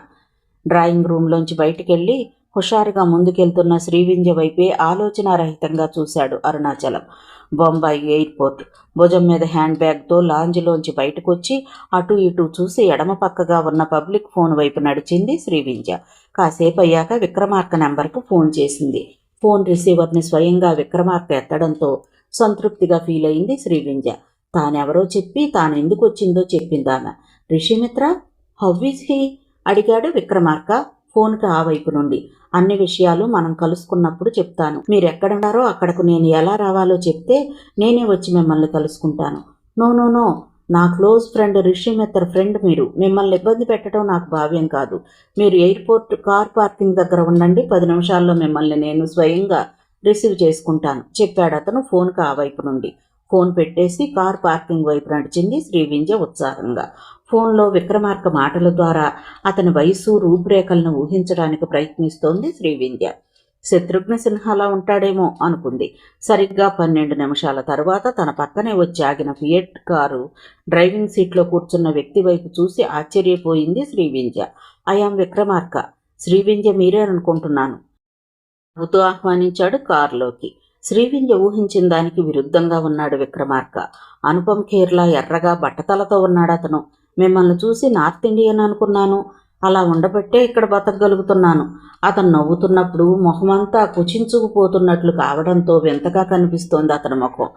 డ్రాయింగ్ రూమ్లోంచి బయటికెళ్ళి హుషారుగా ముందుకెళ్తున్న శ్రీవింధ్య వైపే ఆలోచనారహితంగా చూశాడు అరుణాచలం. బొంబాయి ఎయిర్పోర్ట్. భుజం మీద హ్యాండ్ బ్యాగ్తో లాంజ్లోంచి బయటకొచ్చి అటు ఇటు చూసి ఎడమ పక్కగా ఉన్న పబ్లిక్ ఫోన్ వైపు నడిచింది శ్రీవింధ్య. కాసేపు అయ్యాక విక్రమార్క నెంబర్కు ఫోన్ చేసింది. ఫోన్ రిసీవర్ని స్వయంగా విక్రమార్క ఎత్తడంతో సంతృప్తిగా ఫీల్ అయింది శ్రీవింధ్య. తానెవరో చెప్పి తానెందుకు వచ్చిందో చెప్పిందామె. రిషిమిత్ర, హౌ ఈజ్ హీ అడిగాడు విక్రమార్క ఫోన్కి ఆ వైపు నుండి. అన్ని విషయాలు మనం కలుసుకున్నప్పుడు చెప్తాను. మీరెక్కడున్నారో అక్కడకు నేను ఎలా రావాలో చెప్తే నేనే వచ్చి మిమ్మల్ని కలుసుకుంటాను. నో నో నో, నా క్లోజ్ ఫ్రెండ్ రిషిమిత్ర ఫ్రెండ్ మీరు. మిమ్మల్ని ఇబ్బంది పెట్టడం నాకు భావ్యం కాదు. మీరు ఎయిర్పోర్ట్ కార్ పార్కింగ్ దగ్గర ఉండండి. 10 నిమిషాల్లో మిమ్మల్ని నేను స్వయంగా రిసీవ్ చేసుకుంటాను చెప్పాడతను ఫోన్కి ఆ వైపు నుండి. ఫోన్ పెట్టేసి కార్ పార్కింగ్ వైపు నడిచింది శ్రీవింధ్య ఉత్సాహంగా. ఫోన్లో విక్రమార్క మాటల ద్వారా అతని వయసు, రూపురేఖలను ఊహించడానికి ప్రయత్నిస్తోంది శ్రీవింధ్య. శత్రుఘ్న సిన్హాలా ఉంటాడేమో అనుకుంది. సరిగ్గా 12 నిమిషాల తర్వాత తన పక్కనే వచ్చి ఆగిన ఫియట్ కారు డ్రైవింగ్ సీట్లో కూర్చున్న వ్యక్తి వైపు చూసి ఆశ్చర్యపోయింది శ్రీవింధ్య. ఐయామ్ విక్రమార్క. శ్రీవింధ్య మీరేననుకుంటున్నాను నవ్వుతూ ఆహ్వానించాడు కారులోకి. శ్రీవింధ్య ఊహించిన దానికి విరుద్ధంగా ఉన్నాడు విక్రమార్క. అనుపమ్ ఖేర్లా ఎర్రగా బట్టతలతో ఉన్నాడు అతను. మిమ్మల్ని చూసి నార్త్ ఇండియన్ అనుకున్నాను. అలా ఉండబట్టే ఇక్కడ బతకగలుగుతున్నాను. అతను నవ్వుతున్నప్పుడు మొహమంతా కుచించుకుపోతున్నట్లు కావడంతో వింతగా కనిపిస్తోంది అతని ముఖం.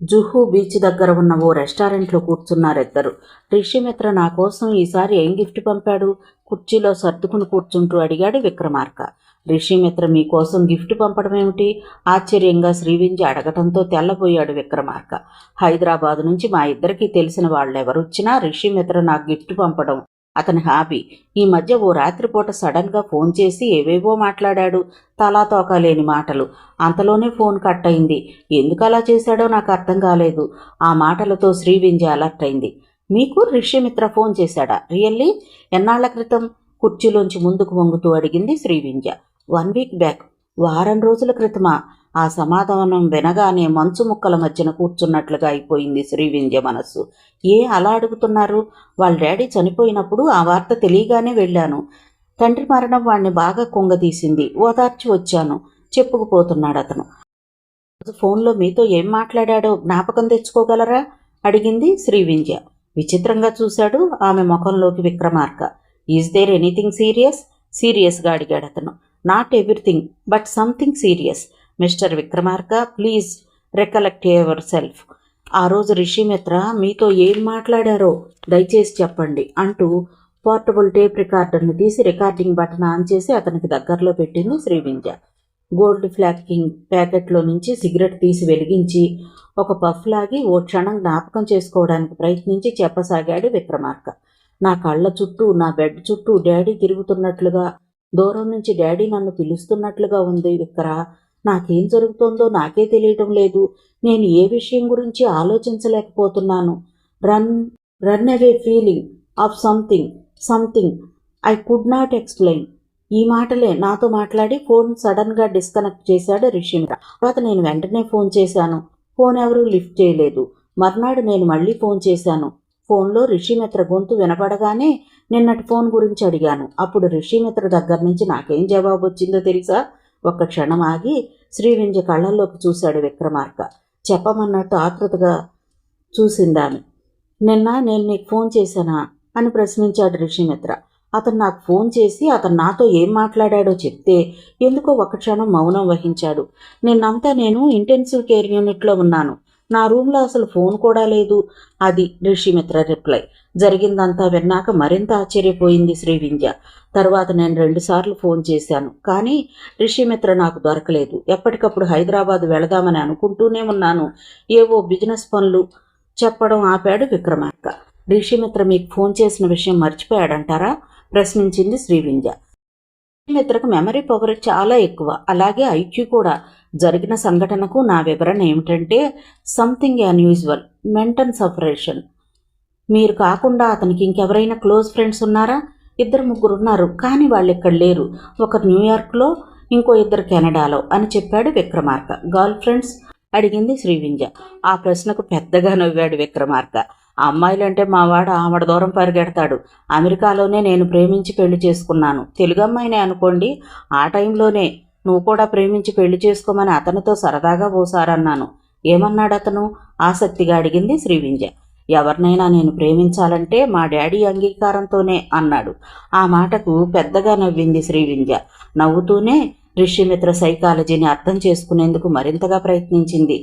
జుహూ బీచ్ దగ్గర ఉన్న ఓ రెస్టారెంట్లో కూర్చున్నారిద్దరు. రిషిమిత్ర నా కోసం ఈసారి ఏం గిఫ్ట్ పంపాడు? కుర్చీలో సర్దుకుని కూర్చుంటూ అడిగాడు విక్రమార్క. రిషిమిత్ర మీకోసం గిఫ్ట్ పంపడం ఏమిటి? ఆశ్చర్యంగా శ్రీవింధ్య అడగటంతో తెల్లబోయాడు విక్రమార్క. హైదరాబాద్ నుంచి మా ఇద్దరికీ తెలిసిన వాళ్ళెవరొచ్చినా రిషిమిత్ర నాకు గిఫ్ట్ పంపడం అతని హాబీ. ఈ మధ్య ఓ రాత్రిపూట సడన్గా ఫోన్ చేసి ఏవేవో మాట్లాడాడు. తలాతోక లేని మాటలు. అంతలోనే ఫోన్ కట్ అయింది. ఎందుకు అలా చేశాడో నాకు అర్థం కాలేదు. ఆ మాటలతో శ్రీవింధ్య అలర్ట్ అయింది. మీకు రిషిమిత్ర ఫోన్ చేశాడా? రియల్లీ? ఎన్నాళ్ల క్రితం? కుర్చీలోంచి ముందుకు వంగుతూ అడిగింది శ్రీవింధ్య. 1 వీక్ బ్యాక్. వారం రోజుల క్రితమా? ఆ సమాధానం వినగానే మంచు ముక్కల మధ్యన కూర్చున్నట్లుగా అయిపోయింది శ్రీవింధ్య మనస్సు. ఏ అలా అడుగుతున్నారు? వాళ్ళ డాడీ చనిపోయినప్పుడు ఆ వార్త తెలియగానే వెళ్ళాను. తండ్రి మరణం వాణ్ణి బాగా కుంగదీసింది. ఓదార్చి వచ్చాను చెప్పుకుపోతున్నాడు అతను. ఫోన్లో మీతో ఏం మాట్లాడాడో జ్ఞాపకం తెచ్చుకోగలరా అడిగింది శ్రీవింధ్య. విచిత్రంగా చూశాడు ఆమె ముఖంలోకి Vikramarka. Is there anything serious? సీరియస్గా అడిగాడు అతను. Not everything but something serious. Mister Vikramarka, please recollect yourself. ఆ రోజు రిషిమిత్ర మీతో ఏం మాట్లాడారో దయచేసి చెప్పండి అంటూ పోర్టబుల్ టేప్ రికార్డర్ని తీసి రికార్డింగ్ బటన్ ఆన్ చేసి అతనికి దగ్గరలో పెట్టింది శ్రీవింధ్య. గోల్డ్ ఫ్లాకింగ్ ప్యాకెట్లో నుంచి సిగరెట్ తీసి వెలిగించి ఒక పఫ్ లాగి ఓ క్షణం జ్ఞాపకం చేసుకోవడానికి ప్రయత్నించి చెప్పసాగాడు విక్రమార్క. నా కళ్ళ చుట్టూ, నా బెడ్ చుట్టూ డాడీ తిరుగుతున్నట్లుగా, దూరం నుంచి డాడీ నన్ను పిలుస్తున్నట్లుగా ఉంది విక్ర. నాకేం జరుగుతోందో నాకే తెలియటం లేదు. నేను ఏ విషయం గురించి ఆలోచించలేకపోతున్నాను. Run away feeling of something I could not explain. ఈ మాటలే నాతో మాట్లాడి ఫోన్ సడన్గా డిస్కనెక్ట్ చేశాడు రిషిమిత్ర. తర్వాత నేను వెంటనే ఫోన్ చేశాను. ఫోన్ ఎవరూ లిఫ్ట్ చేయలేదు. మర్నాడు నేను మళ్ళీ ఫోన్ చేశాను. ఫోన్లో రిషిమిత్ర గొంతు వినపడగానే నిన్నటి ఫోన్ గురించి అడిగాను. అప్పుడు రిషిమిత్ర దగ్గర నుంచి నాకేం జవాబు వచ్చిందో తెలుసా? ఒక్క క్షణం ఆగి శ్రీవింధ్య కళ్ళల్లోకి చూశాడు విక్రమార్క. చెప్పమన్నట్టు ఆతృతగా చూసిందామె. నిన్న నేను నీకు ఫోన్ చేశానా అని ప్రశ్నించాడు రిషిమిత్ర. అతను నాకు ఫోన్ చేసి అతను నాతో ఏం మాట్లాడాడో చెప్తే ఎందుకో ఒక క్షణం మౌనం వహించాడు. నిన్నంతా నేను ఇంటెన్సివ్ కేర్ యూనిట్లో ఉన్నాను. నా రూమ్లో అసలు ఫోన్ కూడా లేదు. అది రిషిమిత్ర రిప్లై. జరిగిందంతా విన్నాక మరింత ఆశ్చర్యపోయింది శ్రీవింధ్య. తర్వాత నేను 2 సార్లు ఫోన్ చేశాను, కానీ రిషిమిత్ర నాకు దొరకలేదు. ఎప్పటికప్పుడు హైదరాబాద్ వెళదామని అనుకుంటూనే ఉన్నాను. ఏవో బిజినెస్ పనులు చెప్పడం ఆపాడు విక్రమార్క. రిషిమిత్ర మీకు ఫోన్ చేసిన విషయం మర్చిపోయాడంటారా? ప్రశ్నించింది శ్రీవింధ్య. రిషిమిత్రకు మెమరీ పవర్ చాలా ఎక్కువ, అలాగే ఐక్యూ కూడా. జరిగిన సంఘటనకు నా వివరణ ఏమిటంటే సంథింగ్ అన్యూజువల్, మెంటల్ సపరేషన్. మీరు కాకుండా అతనికి ఇంకెవరైనా క్లోజ్ ఫ్రెండ్స్ ఉన్నారా? 2-3 ఉన్నారు, కానీ వాళ్ళు ఇక్కడ లేరు. ఒకరు న్యూయార్క్లో, ఇంకో 2 కెనడాలో అని చెప్పాడు విక్రమార్క. గర్ల్ ఫ్రెండ్స్ అడిగింది శ్రీవింధ్య. ఆ ప్రశ్నకు పెద్దగా నవ్వాడు విక్రమార్క. అమ్మాయిలంటే మావాడు ఆమడ దూరం పరిగెడతాడు. అమెరికాలోనే నేను ప్రేమించి పెళ్లి చేసుకున్నాను. తెలుగు అమ్మాయినే అనుకోండి. ఆ టైంలోనే నువ్వు కూడా ప్రేమించి పెళ్లి చేసుకోమని అతనితో సరదాగా ఓసారన్నాను. ఏమన్నాడు అతను? ఆసక్తిగా అడిగింది శ్రీవింధ్య. ఎవరినైనా నేను ప్రేమించాలంటే మా డాడీ అంగీకారంతోనే అన్నాడు. ఆ మాటకు పెద్దగా నవ్వింది శ్రీవింధ్య. నవ్వుతూనే రిషిమిత్ర సైకాలజీని అర్థం చేసుకునేందుకు మరింతగా ప్రయత్నించింది.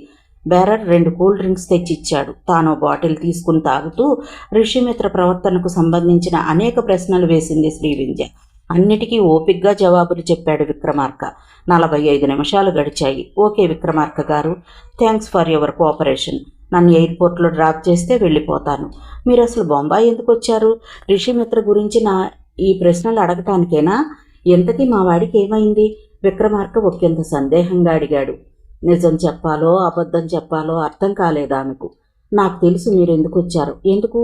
బేరర్ 2 కూల్ డ్రింక్స్ తెచ్చిచ్చాడు. తాను బాటిల్ తీసుకుని తాగుతూ రిషిమిత్ర ప్రవర్తనకు సంబంధించిన అనేక ప్రశ్నలు వేసింది శ్రీవింధ్య. అన్నిటికీ ఓపిగ్గా జవాబులు చెప్పాడు విక్రమార్క. 45 నిమిషాలు గడిచాయి. ఓకే విక్రమార్క గారు, థ్యాంక్స్ ఫర్ యువర్ కోఆపరేషన్. నన్ను ఎయిర్పోర్ట్లో డ్రాప్ చేస్తే వెళ్ళిపోతాను. మీరు అసలు బొంబాయి ఎందుకు వచ్చారు? రిషిమిత్ర గురించి ఈ ప్రశ్నలు అడగటానికేనా? ఎంతకీ మా వాడికి ఏమైంది? విక్రమార్క ఒకంత సందేహంగా అడిగాడు. నిజం చెప్పాలో అబద్ధం చెప్పాలో అర్థం కాలేదు ఆమెకు. నాకు తెలుసు మీరు ఎందుకు వచ్చారు. ఎందుకు?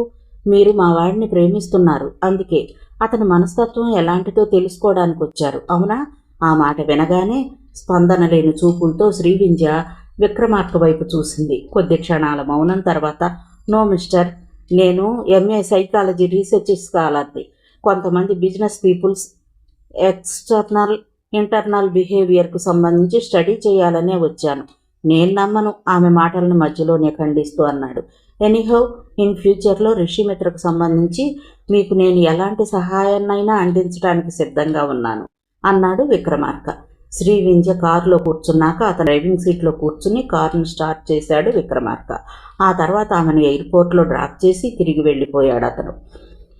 మీరు మా వాడిని ప్రేమిస్తున్నారు, అందుకే. అతని మనస్తత్వం ఎలాంటిదో తెలుసుకోవడానికి వచ్చారు, అవునా? ఆ మాట వినగానే స్పందన లేని చూపులతో శ్రీవింధ్య విక్రమార్క వైపు చూసింది. కొద్ది క్షణాల మౌనం తర్వాత, నో మిస్టర్, నేను ఎంఏ సైకాలజీ రీసెర్చ్ స్కాలర్ని. కొంతమంది బిజినెస్ పీపుల్స్ ఇంటర్నల్ బిహేవియర్కు సంబంధించి స్టడీ చేయాలనే వచ్చాను. నేను నమ్మను, ఆమె మాటలను మధ్యలోనే ఖండిస్తూ అన్నాడు. ఎనీహౌ, ఇన్ ఫ్యూచర్లో రిషిమిత్రకు సంబంధించి మీకు నేను ఎలాంటి సహాయాన్నైనా అందించడానికి సిద్ధంగా ఉన్నాను అన్నాడు విక్రమార్క. శ్రీవింధ్య కారులో కూర్చున్నాక అతను డ్రైవింగ్ సీట్లో కూర్చుని కారును స్టార్ట్ చేశాడు విక్రమార్క. ఆ తర్వాత ఆమెను ఎయిర్పోర్ట్లో డ్రాప్ చేసి తిరిగి వెళ్ళిపోయాడు అతను.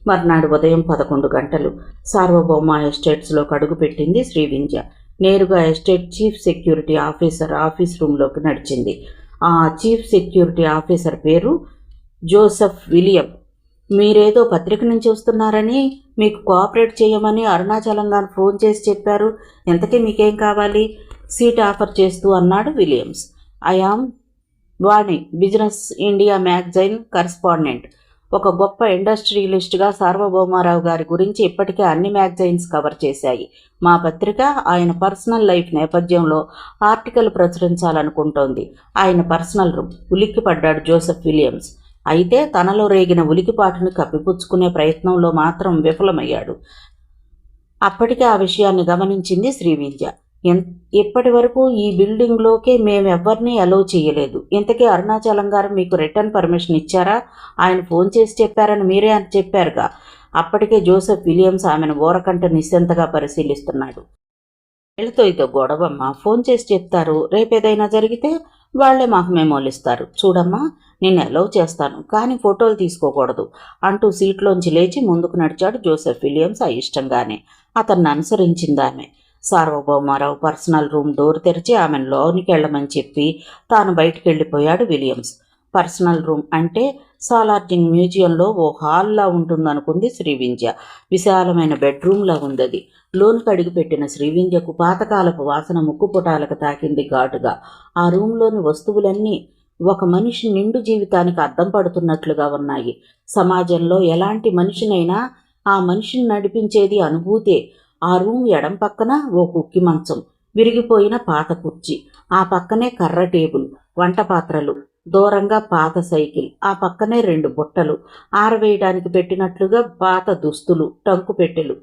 మర్నాడు ఉదయం 11 గంటలు సార్వభౌమ ఎస్టేట్స్లో అడుగుపెట్టింది శ్రీవింధ్య. నేరుగా estate chief security officer office రూమ్లోకి నడిచింది. ఆ చీఫ్ సెక్యూరిటీ ఆఫీసర్ పేరు జోసెఫ్ విలియం. మీరేదో పత్రిక నుంచి వస్తున్నారని, మీకు కోఆపరేట్ చేయమని అరుణాచలం గారు ఫోన్ చేసి చెప్పారు. ఎంతకీ మీకేం కావాలి? సీట్ ఆఫర్ చేస్తూ అన్నాడు Williams. I am Vani, business India magazine correspondent. ఒక గొప్ప ఇండస్ట్రియలిస్ట్గా సార్వభౌమారావు గారి గురించి ఇప్పటికే అన్ని మ్యాగజైన్స్ కవర్ చేశాయి. మా పత్రిక ఆయన పర్సనల్ లైఫ్ నేపథ్యంలో ఆర్టికల్ ప్రచురించాలనుకుంటోంది. ఆయన పర్సనల్ రూమ్. ఉలిక్కిపడ్డాడు జోసెఫ్ విలియమ్స్. అయితే తనలో రేగిన ఉలికిపాటును కప్పిపుచ్చుకునే ప్రయత్నంలో మాత్రం విఫలమయ్యాడు. అప్పటికే ఆ విషయాన్ని గమనించింది శ్రీవింధ్య. ఇప్పటి వరకు ఈ బిల్డింగ్లోకే మేమెవ్వరినీ అలౌ చేయలేదు. ఇంతకీ అరుణాచలం గారు మీకు రిటర్న్ పర్మిషన్ ఇచ్చారా? ఆయన ఫోన్ చేసి చెప్పారని మీరే అని చెప్పారుగా. అప్పటికే జోసెఫ్ విలియమ్స్ ఆమెను ఊరకంట నిశ్చింతగా పరిశీలిస్తున్నాడు. వీళ్ళతో ఇదో గొడవమ్మా, ఫోన్ చేసి చెప్తారు. రేపేదైనా జరిగితే వాళ్లే మాకు మెమోలు ఇస్తారు. చూడమ్మా, నేను అలౌ చేస్తాను, కానీ ఫోటోలు తీసుకోకూడదు అంటూ సీట్లోంచి లేచి ముందుకు నడిచాడు జోసెఫ్ విలియమ్స్ అయిష్టంగానే. అతన్ని అనుసరించింది ఆమె. సార్వభౌమారావు పర్సనల్ రూమ్ డోర్ తెరిచి ఆమెను లోనికి వెళ్ళమని చెప్పి తాను బయటికి వెళ్ళిపోయాడు విలియమ్స్. పర్సనల్ రూమ్ అంటే సాలార్జింగ్ మ్యూజియంలో ఓ హాల్లా ఉంటుందనుకుంది శ్రీవింధ్య. విశాలమైన బెడ్రూమ్లా ఉందది. లోనికి అడిగిపెట్టిన శ్రీవింధ్యకు పాతకాలపు వాసన ముక్కుపుటాలకు తాకింది ఘాటుగా. ఆ రూంలోని వస్తువులన్నీ ఒక మనిషి నిండు జీవితానికి అద్దం పడుతున్నట్లుగా ఉన్నాయి. సమాజంలో ఎలాంటి మనిషినైనా ఆ మనిషిని నడిపించేది అనుభూతే. ఆ రూమ్ ఎడం పక్కన ఓ కుక్కి మంచం, విరిగిపోయిన పాత కుర్చీ, ఆ పక్కనే కర్ర టేబుల్, వంట పాత్రలు, దూరంగా పాత సైకిల్, ఆ పక్కనే 2 బుట్టలు, ఆరవేయడానికి పెట్టినట్లుగా పాత దుస్తులు, టంకు పెట్టెలు.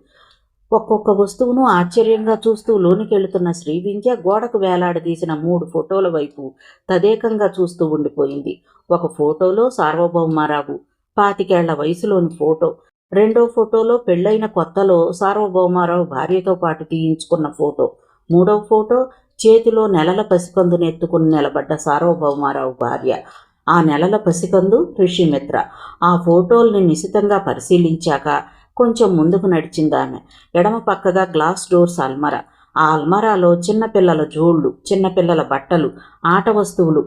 ఒక్కొక్క వస్తువును ఆశ్చర్యంగా చూస్తూ లోనికెళ్తున్న శ్రీవింధ్య గోడకు వేలాడదీసిన 3 ఫోటోల వైపు తదేకంగా చూస్తూ ఉండిపోయింది. ఒక ఫోటోలో సార్వభౌమారావు 25 ఏళ్ల వయసులోని ఫోటో. రెండో ఫోటోలో పెళ్లైన కొత్తలో సార్వభౌమారావు భార్యతో పాటు తీయించుకున్న ఫోటో. మూడవ ఫోటో చేతిలో నెలల పసికందును ఎత్తుకుని నిలబడ్డ సార్వభౌమారావు భార్య. ఆ నెలల పసికందు రిషిమిత్ర. ఆ ఫోటోల్ని నిశితంగా పరిశీలించాక కొంచెం ముందుకు నడిచిందామె. ఎడమ పక్కగా గ్లాస్ డోర్స్ అల్మరా. ఆ అల్మరాలో చిన్నపిల్లల జోళ్లు, చిన్నపిల్లల బట్టలు, ఆట వస్తువులు.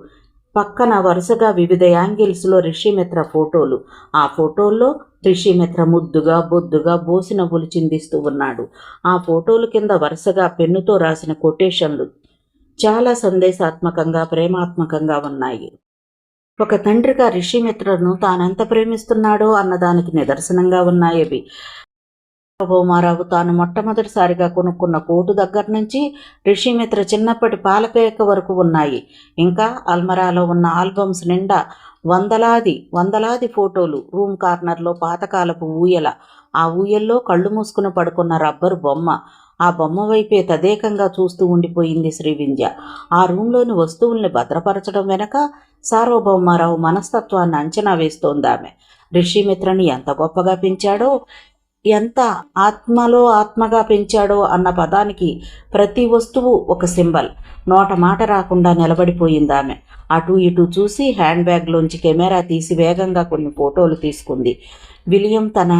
పక్కన వరుసగా వివిధ యాంగిల్స్లో రిషిమిత్ర ఫోటోలు. ఆ ఫోటోల్లో రిషిమిత్ర ముద్దుగా బొద్దుగా బోసి నవ్వులు చిందిస్తూ ఉన్నాడు. ఆ ఫోటోల కింద వరుసగా పెన్నుతో రాసిన కొటేషన్లు చాలా సందేశాత్మకంగా ప్రేమాత్మకంగా ఉన్నాయి. ఒక తండ్రిగా రిషిమిత్రను తానెంత ప్రేమిస్తున్నాడో అన్నదానికి నిదర్శనంగా ఉన్నాయవి. సార్వభౌమారావు తాను మొట్టమొదటిసారిగా కొనుక్కున్న కోటు దగ్గర నుంచి రిషిమిత్ర చిన్నప్పటి పాలపేక వరకు ఉన్నాయి. ఇంకా అల్మరాలో ఉన్న ఆల్బమ్స్ నిండా వందలాది ఫోటోలు. రూమ్ కార్నర్లో పాతకాలపు ఊయల. ఆ ఊయల్లో కళ్ళు మూసుకుని పడుకున్న రబ్బరు బొమ్మ. ఆ బొమ్మ వైపే తదేకంగా చూస్తూ ఉండిపోయింది శ్రీవింధ్య. ఆ రూంలోని వస్తువుల్ని భద్రపరచడం వెనక సార్వభౌమారావు మనస్తత్వాన్ని అంచనా వేస్తోందామె. రిషిమిత్రని ఎంత గొప్పగా పెంచాడో, ఎంత ఆత్మలో ఆత్మగా పెంచాడో అన్న పదానికి ప్రతి వస్తువు ఒక సింబల్. నోట మాట రాకుండా నిలబడిపోయిందామె. అటు ఇటు చూసి హ్యాండ్ బ్యాగ్లోంచి కెమెరా తీసి వేగంగా కొన్ని ఫోటోలు తీసుకుంది. విలియం తన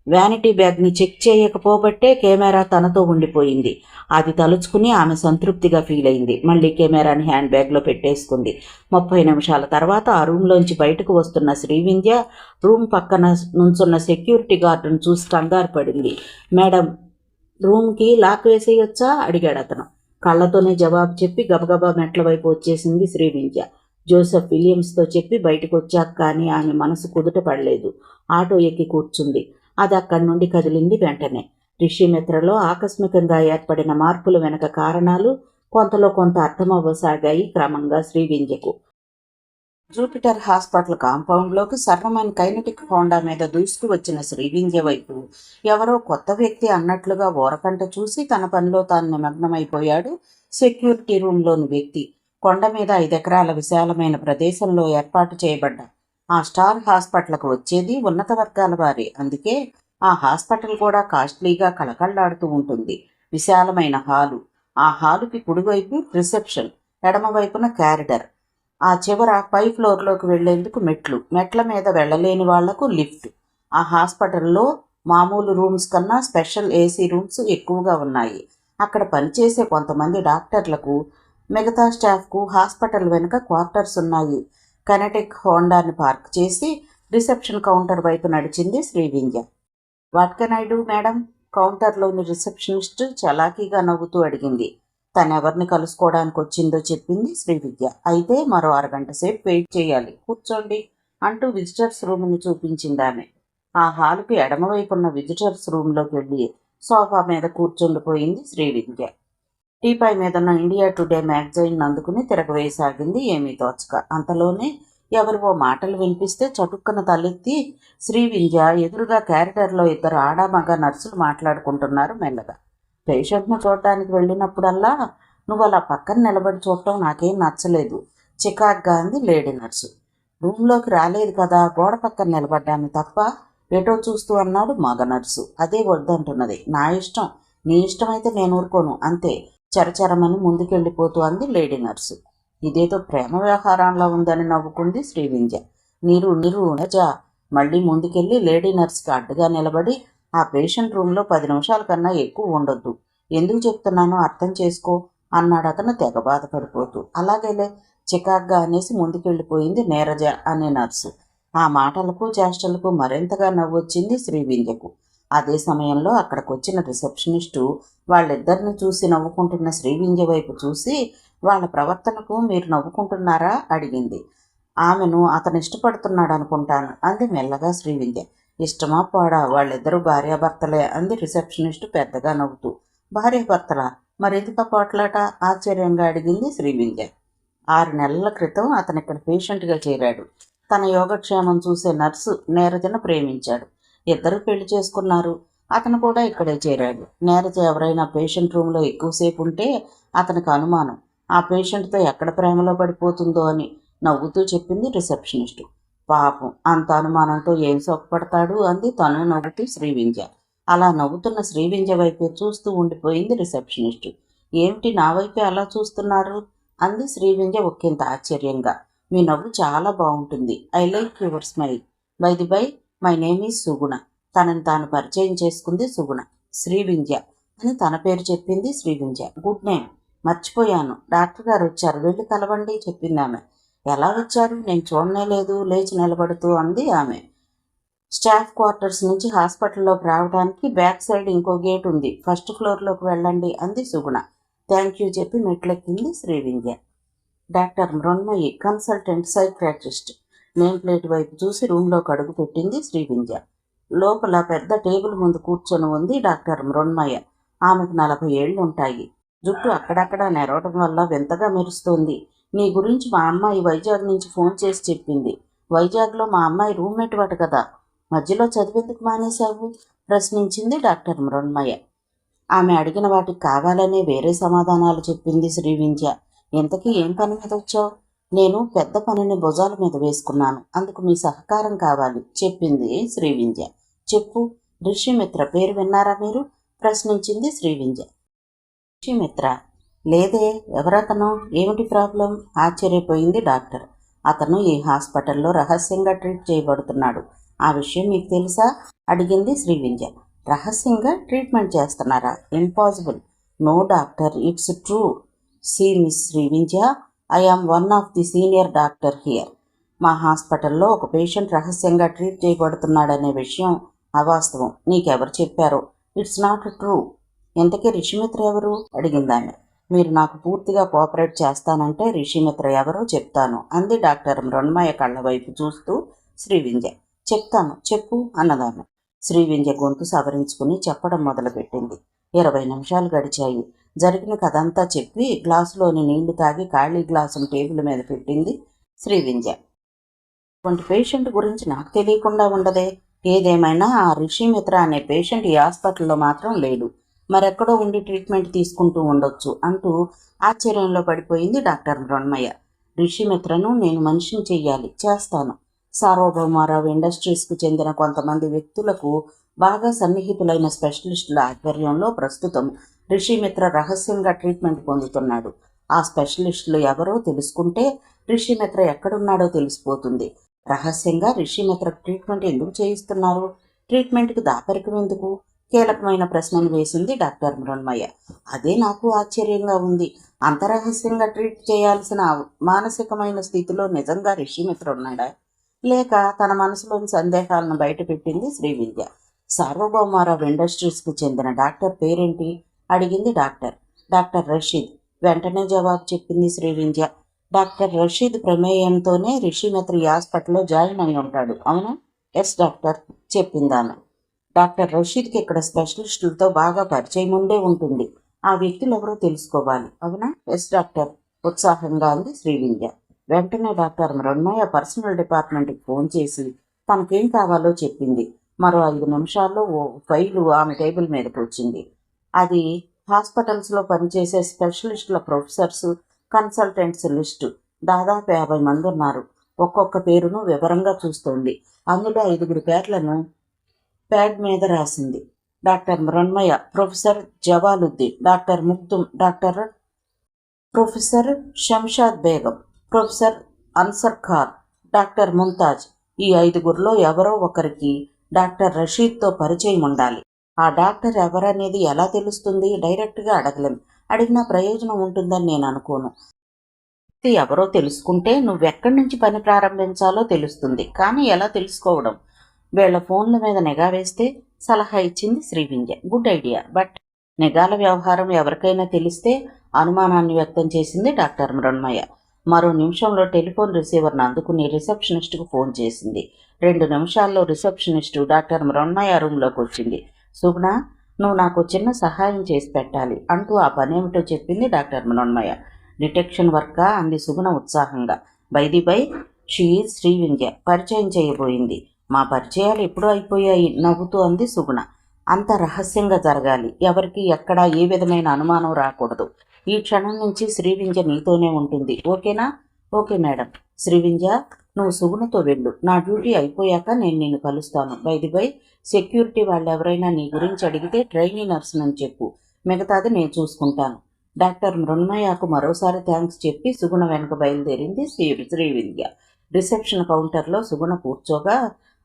వ్యానిటీ బ్యాగ్ని చెక్ చేయకపోబట్టే కెమెరా తనతో ఉండిపోయింది. అది తలుచుకుని ఆమె సంతృప్తిగా ఫీల్ అయింది. మళ్ళీ కెమెరాని హ్యాండ్ బ్యాగ్లో పెట్టేసుకుంది. 30 నిమిషాల తర్వాత ఆ రూమ్లోంచి బయటకు వస్తున్న శ్రీవింధ్య రూమ్ పక్కన నుంచున్న సెక్యూరిటీ గార్డును చూసి కంగారు పడింది. మేడం, రూమ్కి లాక్ వేసేయొచ్చా అడిగాడు అతను. కళ్ళతోనే జవాబు చెప్పి గబగబా మెట్ల వైపు వచ్చేసింది శ్రీవింధ్య. జోసెఫ్ విలియమ్స్తో చెప్పి బయటకు వచ్చాక కానీ ఆమె మనసు కుదుట పడలేదు. ఆటో ఎక్కి కూర్చుంది. అది అక్కడి నుండి కదిలింది వెంటనే. రిషిమిత్రలో ఆకస్మికంగా ఏర్పడిన మార్పుల వెనక కారణాలు కొంతలో కొంత అర్థమవ్వసాగాయి క్రమంగా శ్రీవింధ్యకు. జూపిటర్ హాస్పిటల్ కాంపౌండ్లోకి సర్వమైన కైనటిక్ హోండా మీద దూసుకు వచ్చిన శ్రీవింధ్య వైపు ఎవరో కొత్త వ్యక్తి అన్నట్లుగా ఓరకంట చూసి తన పనిలో తాను నిమగ్నమైపోయాడు సెక్యూరిటీ రూమ్లోని వ్యక్తి. కొండ మీద 5 ఎకరాల విశాలమైన ప్రదేశంలో ఏర్పాటు చేయబడ్డ ఆ స్టార్ హాస్పిటల్కు వచ్చేది ఉన్నత వర్గాల వారే. అందుకే ఆ హాస్పిటల్ కూడా కాస్ట్లీగా కళకళ్లాడుతూ ఉంటుంది. విశాలమైన హాలు. ఆ హాలుకి కుడివైపు రిసెప్షన్, ఎడమవైపున క్యారిడర్, ఆ చివర పై ఫ్లోర్లోకి వెళ్లేందుకు మెట్లు, మెట్ల మీద వెళ్ళలేని వాళ్లకు లిఫ్ట్. ఆ హాస్పిటల్లో మామూలు రూమ్స్ కన్నా స్పెషల్ ఏసీ రూమ్స్ ఎక్కువగా ఉన్నాయి. అక్కడ పనిచేసే కొంతమంది డాక్టర్లకు, మిగతా స్టాఫ్కు హాస్పిటల్ వెనుక క్వార్టర్స్ ఉన్నాయి. కైనటిక్ హోండాని పార్క్ చేసి రిసెప్షన్ కౌంటర్ వైపు నడిచింది Srivindhya. What can I do madam? కౌంటర్లోని రిసెప్షనిస్ట్ చలాకీగా నవ్వుతూ అడిగింది. తనెవరిని కలుసుకోవడానికి వచ్చిందో చెప్పింది శ్రీవిద్య. అయితే మరో 1/2 గంట సేపు వెయిట్ చేయాలి, కూర్చోండి అంటూ విజిటర్స్ రూమ్ని చూపించింది ఆమె. ఆ హాలుకి ఎడమవైపున్న విజిటర్స్ రూమ్లోకి వెళ్ళి సోఫా మీద కూర్చుండిపోయింది శ్రీవిద్య. టీపై మీదన్న ఇండియా టుడే మ్యాగజైన్ అందుకుని తిరగవేయసాగింది ఏమీ తోచక. అంతలోనే ఎవరివో మాటలు వినిపిస్తే చటుక్కన తలెత్తి శ్రీవింధ్య ఎదురుగా క్యారిడర్లో 2 ఆడామగ నర్సులు మాట్లాడుకుంటున్నారు మెల్లగా. పేషెంట్ను చూడటానికి వెళ్ళినప్పుడల్లా నువ్వు అలా పక్కన నిలబడి చూడటం నాకేం నచ్చలేదు, చికాగ్గా అంది లేడీ నర్సు. రూమ్లోకి రాలేదు కదా, గోడ పక్కన నిలబడ్డాను తప్ప ఎటో చూస్తూ అన్నాడు మగ నర్సు. అదే వద్దంటున్నది. నా ఇష్టం, నీ ఇష్టమైతే నేను ఊరుకోను అంతే, చరచరమని ముందుకెళ్ళిపోతూ అంది లేడీ నర్సు. ఇదేదో ప్రేమ వ్యవహారంలో ఉందని నవ్వుకుంది శ్రీవింజ. నీరు రజా మళ్ళీ ముందుకెళ్ళి లేడీ నర్స్కి అడ్డుగా నిలబడి, ఆ పేషెంట్ రూమ్లో 10 నిమిషాల కన్నా ఎక్కువ ఉండొద్దు, ఎందుకు చెప్తున్నానో అర్థం చేసుకో అన్నాడు అతను తెగ బాధపడిపోతూ. అలాగేలే చికాగ్గా అనేసి ముందుకెళ్ళిపోయింది నీరజ అనే నర్సు. ఆ మాటలకు చేష్టలకు మరింతగా నవ్వొచ్చింది శ్రీవింజకు. అదే సమయంలో అక్కడికొచ్చిన రిసెప్షనిస్టు వాళ్ళిద్దరిని చూసి నవ్వుకుంటున్న శ్రీవింజ వైపు చూసి, వాళ్ళ ప్రవర్తనకు మీరు నవ్వుకుంటున్నారా అడిగింది. ఆమెను అతను ఇష్టపడుతున్నాడు అనుకుంటాను అంది మెల్లగా శ్రీవింజ. ఇష్టమా పాడా, వాళ్ళిద్దరూ భార్యాభర్తలే అంది రిసెప్షనిస్టు పెద్దగా నవ్వుతూ. భార్యాభర్తలా? మరెందుక పోట్లాట ఆశ్చర్యంగా అడిగింది శ్రీవింజ. 6 నెలల క్రితం అతను ఇక్కడ పేషెంట్గా చేరాడు. తన యోగక్షేమం చూసే నర్సు నీరజను ప్రేమించాడు. ఇద్దరు పెళ్లి చేసుకున్నారు. అతను కూడా ఇక్కడే చేరాడు. నీరజ ఎవరైనా పేషెంట్ రూమ్లో ఎక్కువసేపు ఉంటే అతనికి అనుమానం, ఆ పేషెంట్తో ఎక్కడ ప్రేమలో పడిపోతుందో అని నవ్వుతూ చెప్పింది రిసెప్షనిస్టు. పాపం, అంత అనుమానంతో ఏం సొక్కపడతాడు అంది తను నవ్వుతూ శ్రీవింజ. అలా నవ్వుతున్న శ్రీవింజ వైపే చూస్తూ ఉండిపోయింది రిసెప్షనిస్టు. ఏమిటి నా వైపే అలా చూస్తున్నారు అంది శ్రీవింజ ఒకంత ఆశ్చర్యంగా. మీ నవ్వు చాలా బాగుంటుంది. I like your smile. By the by, my name is Suguna. తనని తాను పరిచయం చేసుకుంది సుగుణ. శ్రీవింజ అని తన పేరు చెప్పింది శ్రీవింజ. Good name. మర్చిపోయాను, డాక్టర్ గారు వచ్చారు, వెళ్ళి కలవండి చెప్పింది ఆమె. ఎలా వచ్చారు, నేను చూడనే లేదు లేచి నిలబడుతూ అంది ఆమె. స్టాఫ్ క్వార్టర్స్ నుంచి హాస్పిటల్లోకి రావడానికి బ్యాక్ సైడ్ ఇంకో గేట్ ఉంది, ఫస్ట్ ఫ్లోర్లోకి వెళ్ళండి అంది సుగుణ. థ్యాంక్ యూ చెప్పి మెట్లెక్కింది Srivinja. Doctor Mrunmayi, consultant psychiatrist. Name plate వైపు చూసి రూమ్లోకి అడుగు పెట్టింది శ్రీవింజ. లోపల పెద్ద టేబుల్ ముందు కూర్చొని ఉంది డాక్టర్ మృణ్మయ. ఆమెకు 40 ఏళ్ళు ఉంటాయి. జుట్టు అక్కడక్కడా నెరవడం వల్ల వింతగా మెరుస్తోంది. నీ గురించి మా అమ్మాయి వైజాగ్ నుంచి ఫోన్ చేసి చెప్పింది. వైజాగ్లో మా అమ్మాయి రూమ్మేట్ వాట కదా, మధ్యలో చదివేందుకు మానేశావు ప్రశ్నించింది డాక్టర్ మృణ్మయ. ఆమె అడిగిన వాటికి కావాలనే వేరే సమాధానాలు చెప్పింది శ్రీవింజ. ఇంతకీ ఏం పని మీద వచ్చావు? నేను పెద్ద పనిని భుజాల మీద వేసుకున్నాను, అందుకు మీ సహకారం కావాలి చెప్పింది శ్రీవింజ. చెప్పు. ఋషిమిత్ర పేరు విన్నారా మీరు ప్రశ్నించింది శ్రీవింజ. ఋషిమిత్ర? లేదే, ఎవరతను, ఏమిటి ప్రాబ్లం ఆశ్చర్యపోయింది డాక్టర్. అతను ఈ హాస్పిటల్లో రహస్యంగా ట్రీట్ చేయబడుతున్నాడు. ఆ విషయం మీకు తెలుసా అడిగింది శ్రీవింజ. రహస్యంగా ట్రీట్మెంట్ చేస్తున్నారా? Impossible. No doctor, it's true. See miss Srivinja, I am one of the senior doctor here. మా హాస్పిటల్లో ఒక పేషెంట్ రహస్యంగా ట్రీట్ చేయబడుతున్నాడనే విషయం అవాస్తవం. నీకెవరు చెప్పారో? It's not true. ఇంతకీ ఋషిమిత్ర ఎవరు అడిగిందామె. మీరు నాకు పూర్తిగా కోఆపరేట్ చేస్తానంటే ఋషిమిత్ర ఎవరో చెప్తాను అంది డాక్టర్ మృణ్మయ కళ్ళ వైపు చూస్తూ శ్రీవింజ. చెప్తాను, చెప్పు అన్నదామె. శ్రీవింజ గొంతు సవరించుకుని చెప్పడం మొదలుపెట్టింది. 20 నిమిషాలు గడిచాయి. జరిగిన కథంతా చెప్పి గ్లాసులోని నీళ్లు తాగి ఖాళీ గ్లాసును టేబుల్ మీద పెట్టింది శ్రీవింజ. అటువంటి పేషెంట్ గురించి నాకు తెలియకుండా ఉండదే. ఏదేమైనా ఆ ఋషిమిత్ర అనే పేషెంట్ ఈ హాస్పిటల్లో మాత్రం లేడు, మరెక్కడో ఉండి ట్రీట్మెంట్ తీసుకుంటూ ఉండొచ్చు అంటూ ఆశ్చర్యంలో పడిపోయింది డాక్టర్ మృణ్మయ. ఋషిమిత్రను నేను మనిషిని చెయ్యాలి, చేస్తాను. సార్వభౌమారావు ఇండస్ట్రీస్కు చెందిన కొంతమంది వ్యక్తులకు బాగా సన్నిహితులైన స్పెషలిస్టుల ఆధ్వర్యంలో ప్రస్తుతం ఋషిమిత్ర రహస్యంగా ట్రీట్మెంట్ పొందుతున్నాడు. ఆ స్పెషలిస్టులు ఎవరో తెలుసుకుంటే ఋషిమిత్ర ఎక్కడున్నాడో తెలిసిపోతుంది. రహస్యంగా ఋషిమిత్ర ట్రీట్మెంట్ ఎందుకు చేయిస్తున్నారు? ట్రీట్మెంట్కి దాపరికం ఎందుకు? కీలకమైన ప్రశ్నను వేసింది డాక్టర్ మృణ్మయ. అదే నాకు ఆశ్చర్యంగా ఉంది. అంతరహస్యంగా ట్రీట్ చేయాల్సిన మానసికమైన స్థితిలో నిజంగా ఋషిమిత్ర ఉన్నాడా, లేక తన మనసులోని సందేహాలను బయటపెట్టింది శ్రీవిద్య. సార్వభౌమారావు ఇండస్ట్రీస్కు చెందిన డాక్టర్ పేరేంటి అడిగింది డాక్టర్. డాక్టర్ రషీద్. వెంటనే జవాబు చెప్పింది శ్రీవింజ. డాక్టర్ రషీద్ ప్రమేయంతోనే ఋషిమిత్ర ఈ హాస్పిటల్లో జాయిన్ అయి ఉంటాడు, అవునా? ఎస్ డాక్టర్ చెప్పిందామె. డాక్టర్ రషీద్కి ఇక్కడ స్పెషలిస్టులతో బాగా పరిచయం ఉండే ఉంటుంది. ఆ వ్యక్తులు ఎవరో తెలుసుకోవాలి, అవునా? ఎస్ డాక్టర్ ఉత్సాహంగా అంది శ్రీవింజ. వెంటనే డాక్టర్ మృణ్మయ పర్సనల్ డిపార్ట్మెంట్కి ఫోన్ చేసి తనకేం కావాలో చెప్పింది. మరో 5 నిమిషాల్లో ఓ ఫైలు ఆమె టేబుల్ మీదకి వచ్చింది. అది హాస్పిటల్స్లో పనిచేసే స్పెషలిస్టుల ప్రొఫెసర్స్, కన్సల్టెంట్స్ లిస్టు. దాదాపు 50 మంది ఉన్నారు. ఒక్కొక్క పేరును వివరంగా చూస్తోంది. అందులో 5 పేర్లను ప్యాడ్ మీద రాసింది. Doctor Mrunmaya, professor Javaluddin, doctor Makhdoom, professor Shamshad Begum, professor Ansar Khan, doctor Mumtaz. ఈ 5గురిలో ఎవరో ఒకరికి డాక్టర్ రషీద్తో పరిచయం ఉండాలి. ఆ డాక్టర్ ఎవరనేది ఎలా తెలుస్తుంది? డైరెక్ట్గా అడగలేం. అడిగినా ప్రయోజనం ఉంటుందని నేను అనుకోను. ఎవరో తెలుసుకుంటే నువ్వెక్కడి నుంచి పని ప్రారంభించాలో తెలుస్తుంది. కానీ ఎలా తెలుసుకోవడం? వీళ్ల ఫోన్ల మీద నిఘా వేస్తే సలహా ఇచ్చింది శ్రీవింధ్య. Good idea. బట్ నిఘాల వ్యవహారం ఎవరికైనా తెలిస్తే అనుమానాన్ని వ్యక్తం చేసింది డాక్టర్ మృణ్మయ. మరో నిమిషంలో టెలిఫోన్ రిసీవర్ను అందుకుని రిసెప్షనిస్ట్కు ఫోన్ చేసింది. 2 నిమిషాల్లో రిసెప్షనిస్టు డాక్టర్ మృణ్మయ రూంలోకి వచ్చింది. సుగుణ, నువ్వు నాకు చిన్న సహాయం చేసి పెట్టాలి అంటూ ఆ పనేమిటో చెప్పింది డాక్టర్ మృణ్మయ. డిటెక్షన్ వర్కా అంది సుగుణ ఉత్సాహంగా. By she is Srivindhya. పరిచయం చేయబోయింది. మా పరిచయాలు ఎప్పుడూ అయిపోయాయి నవ్వుతూ అంది సుగుణ. అంత రహస్యంగా జరగాలి. ఎవరికి ఎక్కడా ఏ విధమైన అనుమానం రాకూడదు. ఈ క్షణం నుంచి శ్రీవింధ్య నీతోనే ఉంటుంది. ఓకేనా? Okay madam. శ్రీవింధ్య, నువ్వు సుగుణతో వెళ్ళు. నా డ్యూటీ అయిపోయాక నేను నిన్ను కలుస్తాను. బై సెక్యూరిటీ వాళ్ళు ఎవరైనా నీ గురించి అడిగితే ట్రైనీ నర్సునని చెప్పు. మిగతాది నేను చూసుకుంటాను. డాక్టర్ మృణ్మయకు మరోసారి థ్యాంక్స్ చెప్పి సుగుణ వెనుక బయలుదేరింది శ్రీవింధ్య. రిసెప్షన్ కౌంటర్లో సుగుణ కూర్చోగా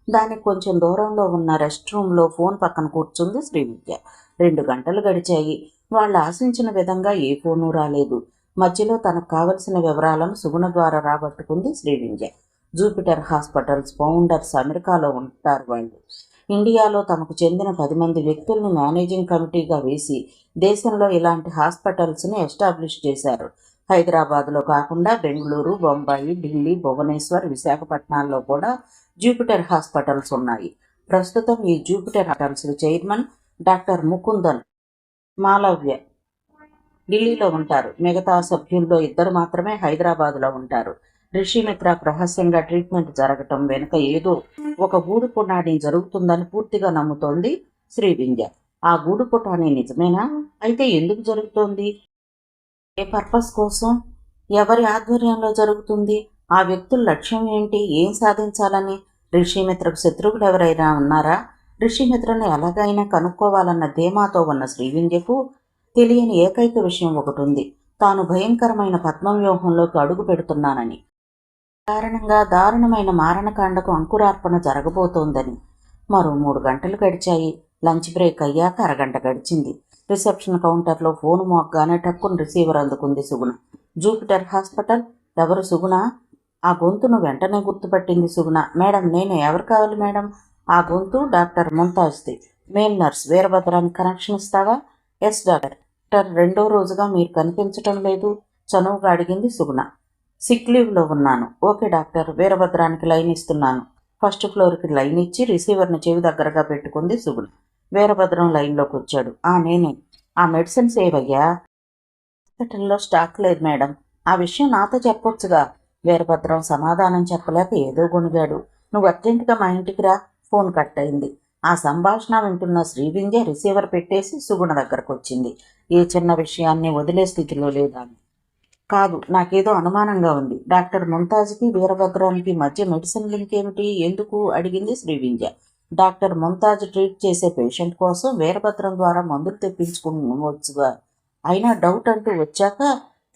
దానికి కొంచెం దూరంలో ఉన్న రెస్ట్ రూమ్లో ఫోన్ పక్కన కూర్చుంది శ్రీవిద్య. 2 గంటలు గడిచాయి. వాళ్ళు ఆశించిన విధంగా ఏ ఫోను రాలేదు. మధ్యలో తనకు కావలసిన వివరాలను సుగుణ ద్వారా రాబట్టుకుంది శ్రీవిద్య. జూపిటర్ హాస్పిటల్స్ ఫౌండర్స్ అమెరికాలో ఉంటారు. వాళ్ళు ఇండియాలో తమకు చెందిన 10 మంది వ్యక్తుల్ని మేనేజింగ్ కమిటీగా వేసి దేశంలో ఇలాంటి హాస్పిటల్స్ని ఎస్టాబ్లిష్ చేశారు. హైదరాబాద్లో కాకుండా బెంగళూరు, బొంబాయి, ఢిల్లీ, భువనేశ్వర్, విశాఖపట్నాల్లో కూడా జూపిటర్ హాస్పిటల్స్ ఉన్నాయి. ప్రస్తుతం ఈ Jupiter hospitals chairman doctor Mukundan Malaviya ఢిల్లీలో ఉంటారు. మిగతా సభ్యుల్లో 2 మాత్రమే హైదరాబాద్లో ఉంటారు. రిషిమిత్రకు రహస్యంగా ట్రీట్మెంట్ జరగటం వెనుక ఏదో ఒక గూడుపుటాణి జరుగుతుందని పూర్తిగా నమ్ముతోంది శ్రీవింధ్య. ఆ గూడుపుటాణి నిజమేనా? అయితే ఎందుకు జరుగుతోంది? ఏ పర్పస్ కోసం? ఎవరి ఆధ్వర్యంలో జరుగుతుంది? ఆ వ్యక్తుల లక్ష్యం ఏంటి? ఏం సాధించాలని? రిషిమిత్రకు శత్రువులు ఎవరైనా ఉన్నారా? రిషిమిత్రను ఎలాగైనా కనుక్కోవాలన్న ధీమాతో ఉన్న శ్రీవింధ్యకు తెలియని ఏకైక విషయం ఒకటి ఉంది. తాను భయంకరమైన పద్మవ్యూహంలోకి అడుగు పెడుతున్నానని, కారణంగా దారుణమైన మారణకాండకు అంకురార్పణ జరగబోతోందని. మరో 3 గంటలు గడిచాయి. లంచ్ బ్రేక్ అయ్యాక అరగంట గడిచింది. రిసెప్షన్ కౌంటర్లో ఫోను మోగ్గానే టక్కున రిసీవర్ అందుకుంది సుగుణ. Jupiter hospital. ఎవరు సుగుణ? ఆ గొంతును వెంటనే గుర్తుపట్టింది సుగుణ. మేడం, నేను. ఎవరు కావాలి మేడం? ఆ గొంతు డాక్టర్ ముంతాజ్ది. మేల్ నర్స్ వీరభద్రానికి కనెక్షన్ ఇస్తావా? Yes doctor. 2వ రోజుగా మీరు కనిపించటం లేదు, చనువుగా అడిగింది సుగుణ. సిక్ లీవ్లో ఉన్నాను. ఓకే డాక్టర్, వీరభద్రానికి లైన్ ఇస్తున్నాను. 1st ఫ్లోర్కి లైన్ ఇచ్చి రిసీవర్ని చెవి దగ్గరగా పెట్టుకుంది సుగుణ. వీరభద్రం లైన్లోకి వచ్చాడు. నేనే. ఆ మెడిసిన్స్ ఏవయ్యా? హాస్పిటల్లో స్టాక్ లేదు మేడం. ఆ విషయం నాతో చెప్పొచ్చుగా. వీరభద్రం సమాధానం చెప్పలేక ఏదో గొణిగాడు. నువ్వు అర్జెంటుగా మా ఇంటికి రా. ఫోన్ కట్ అయింది. ఆ సంభాషణ వింటున్న శ్రీవింధ్య రిసీవర్ పెట్టేసి సుగుణ దగ్గరకు వచ్చింది. ఏ చిన్న విషయాన్ని వదిలే స్థితిలో లేదాను. కాదు, నాకేదో అనుమానంగా ఉంది. డాక్టర్ ముంతాజ్కి వీరభద్రానికి మధ్య మెడిసిన్ లింక్ ఏమిటి? ఎందుకు? అడిగింది శ్రీవింధ్య. డాక్టర్ ముంతాజ్ ట్రీట్ చేసే పేషెంట్ కోసం వీరభద్రం ద్వారా మందులు తెప్పించుకోవచ్చుగా. అయినా డౌట్ అంటూ వచ్చాక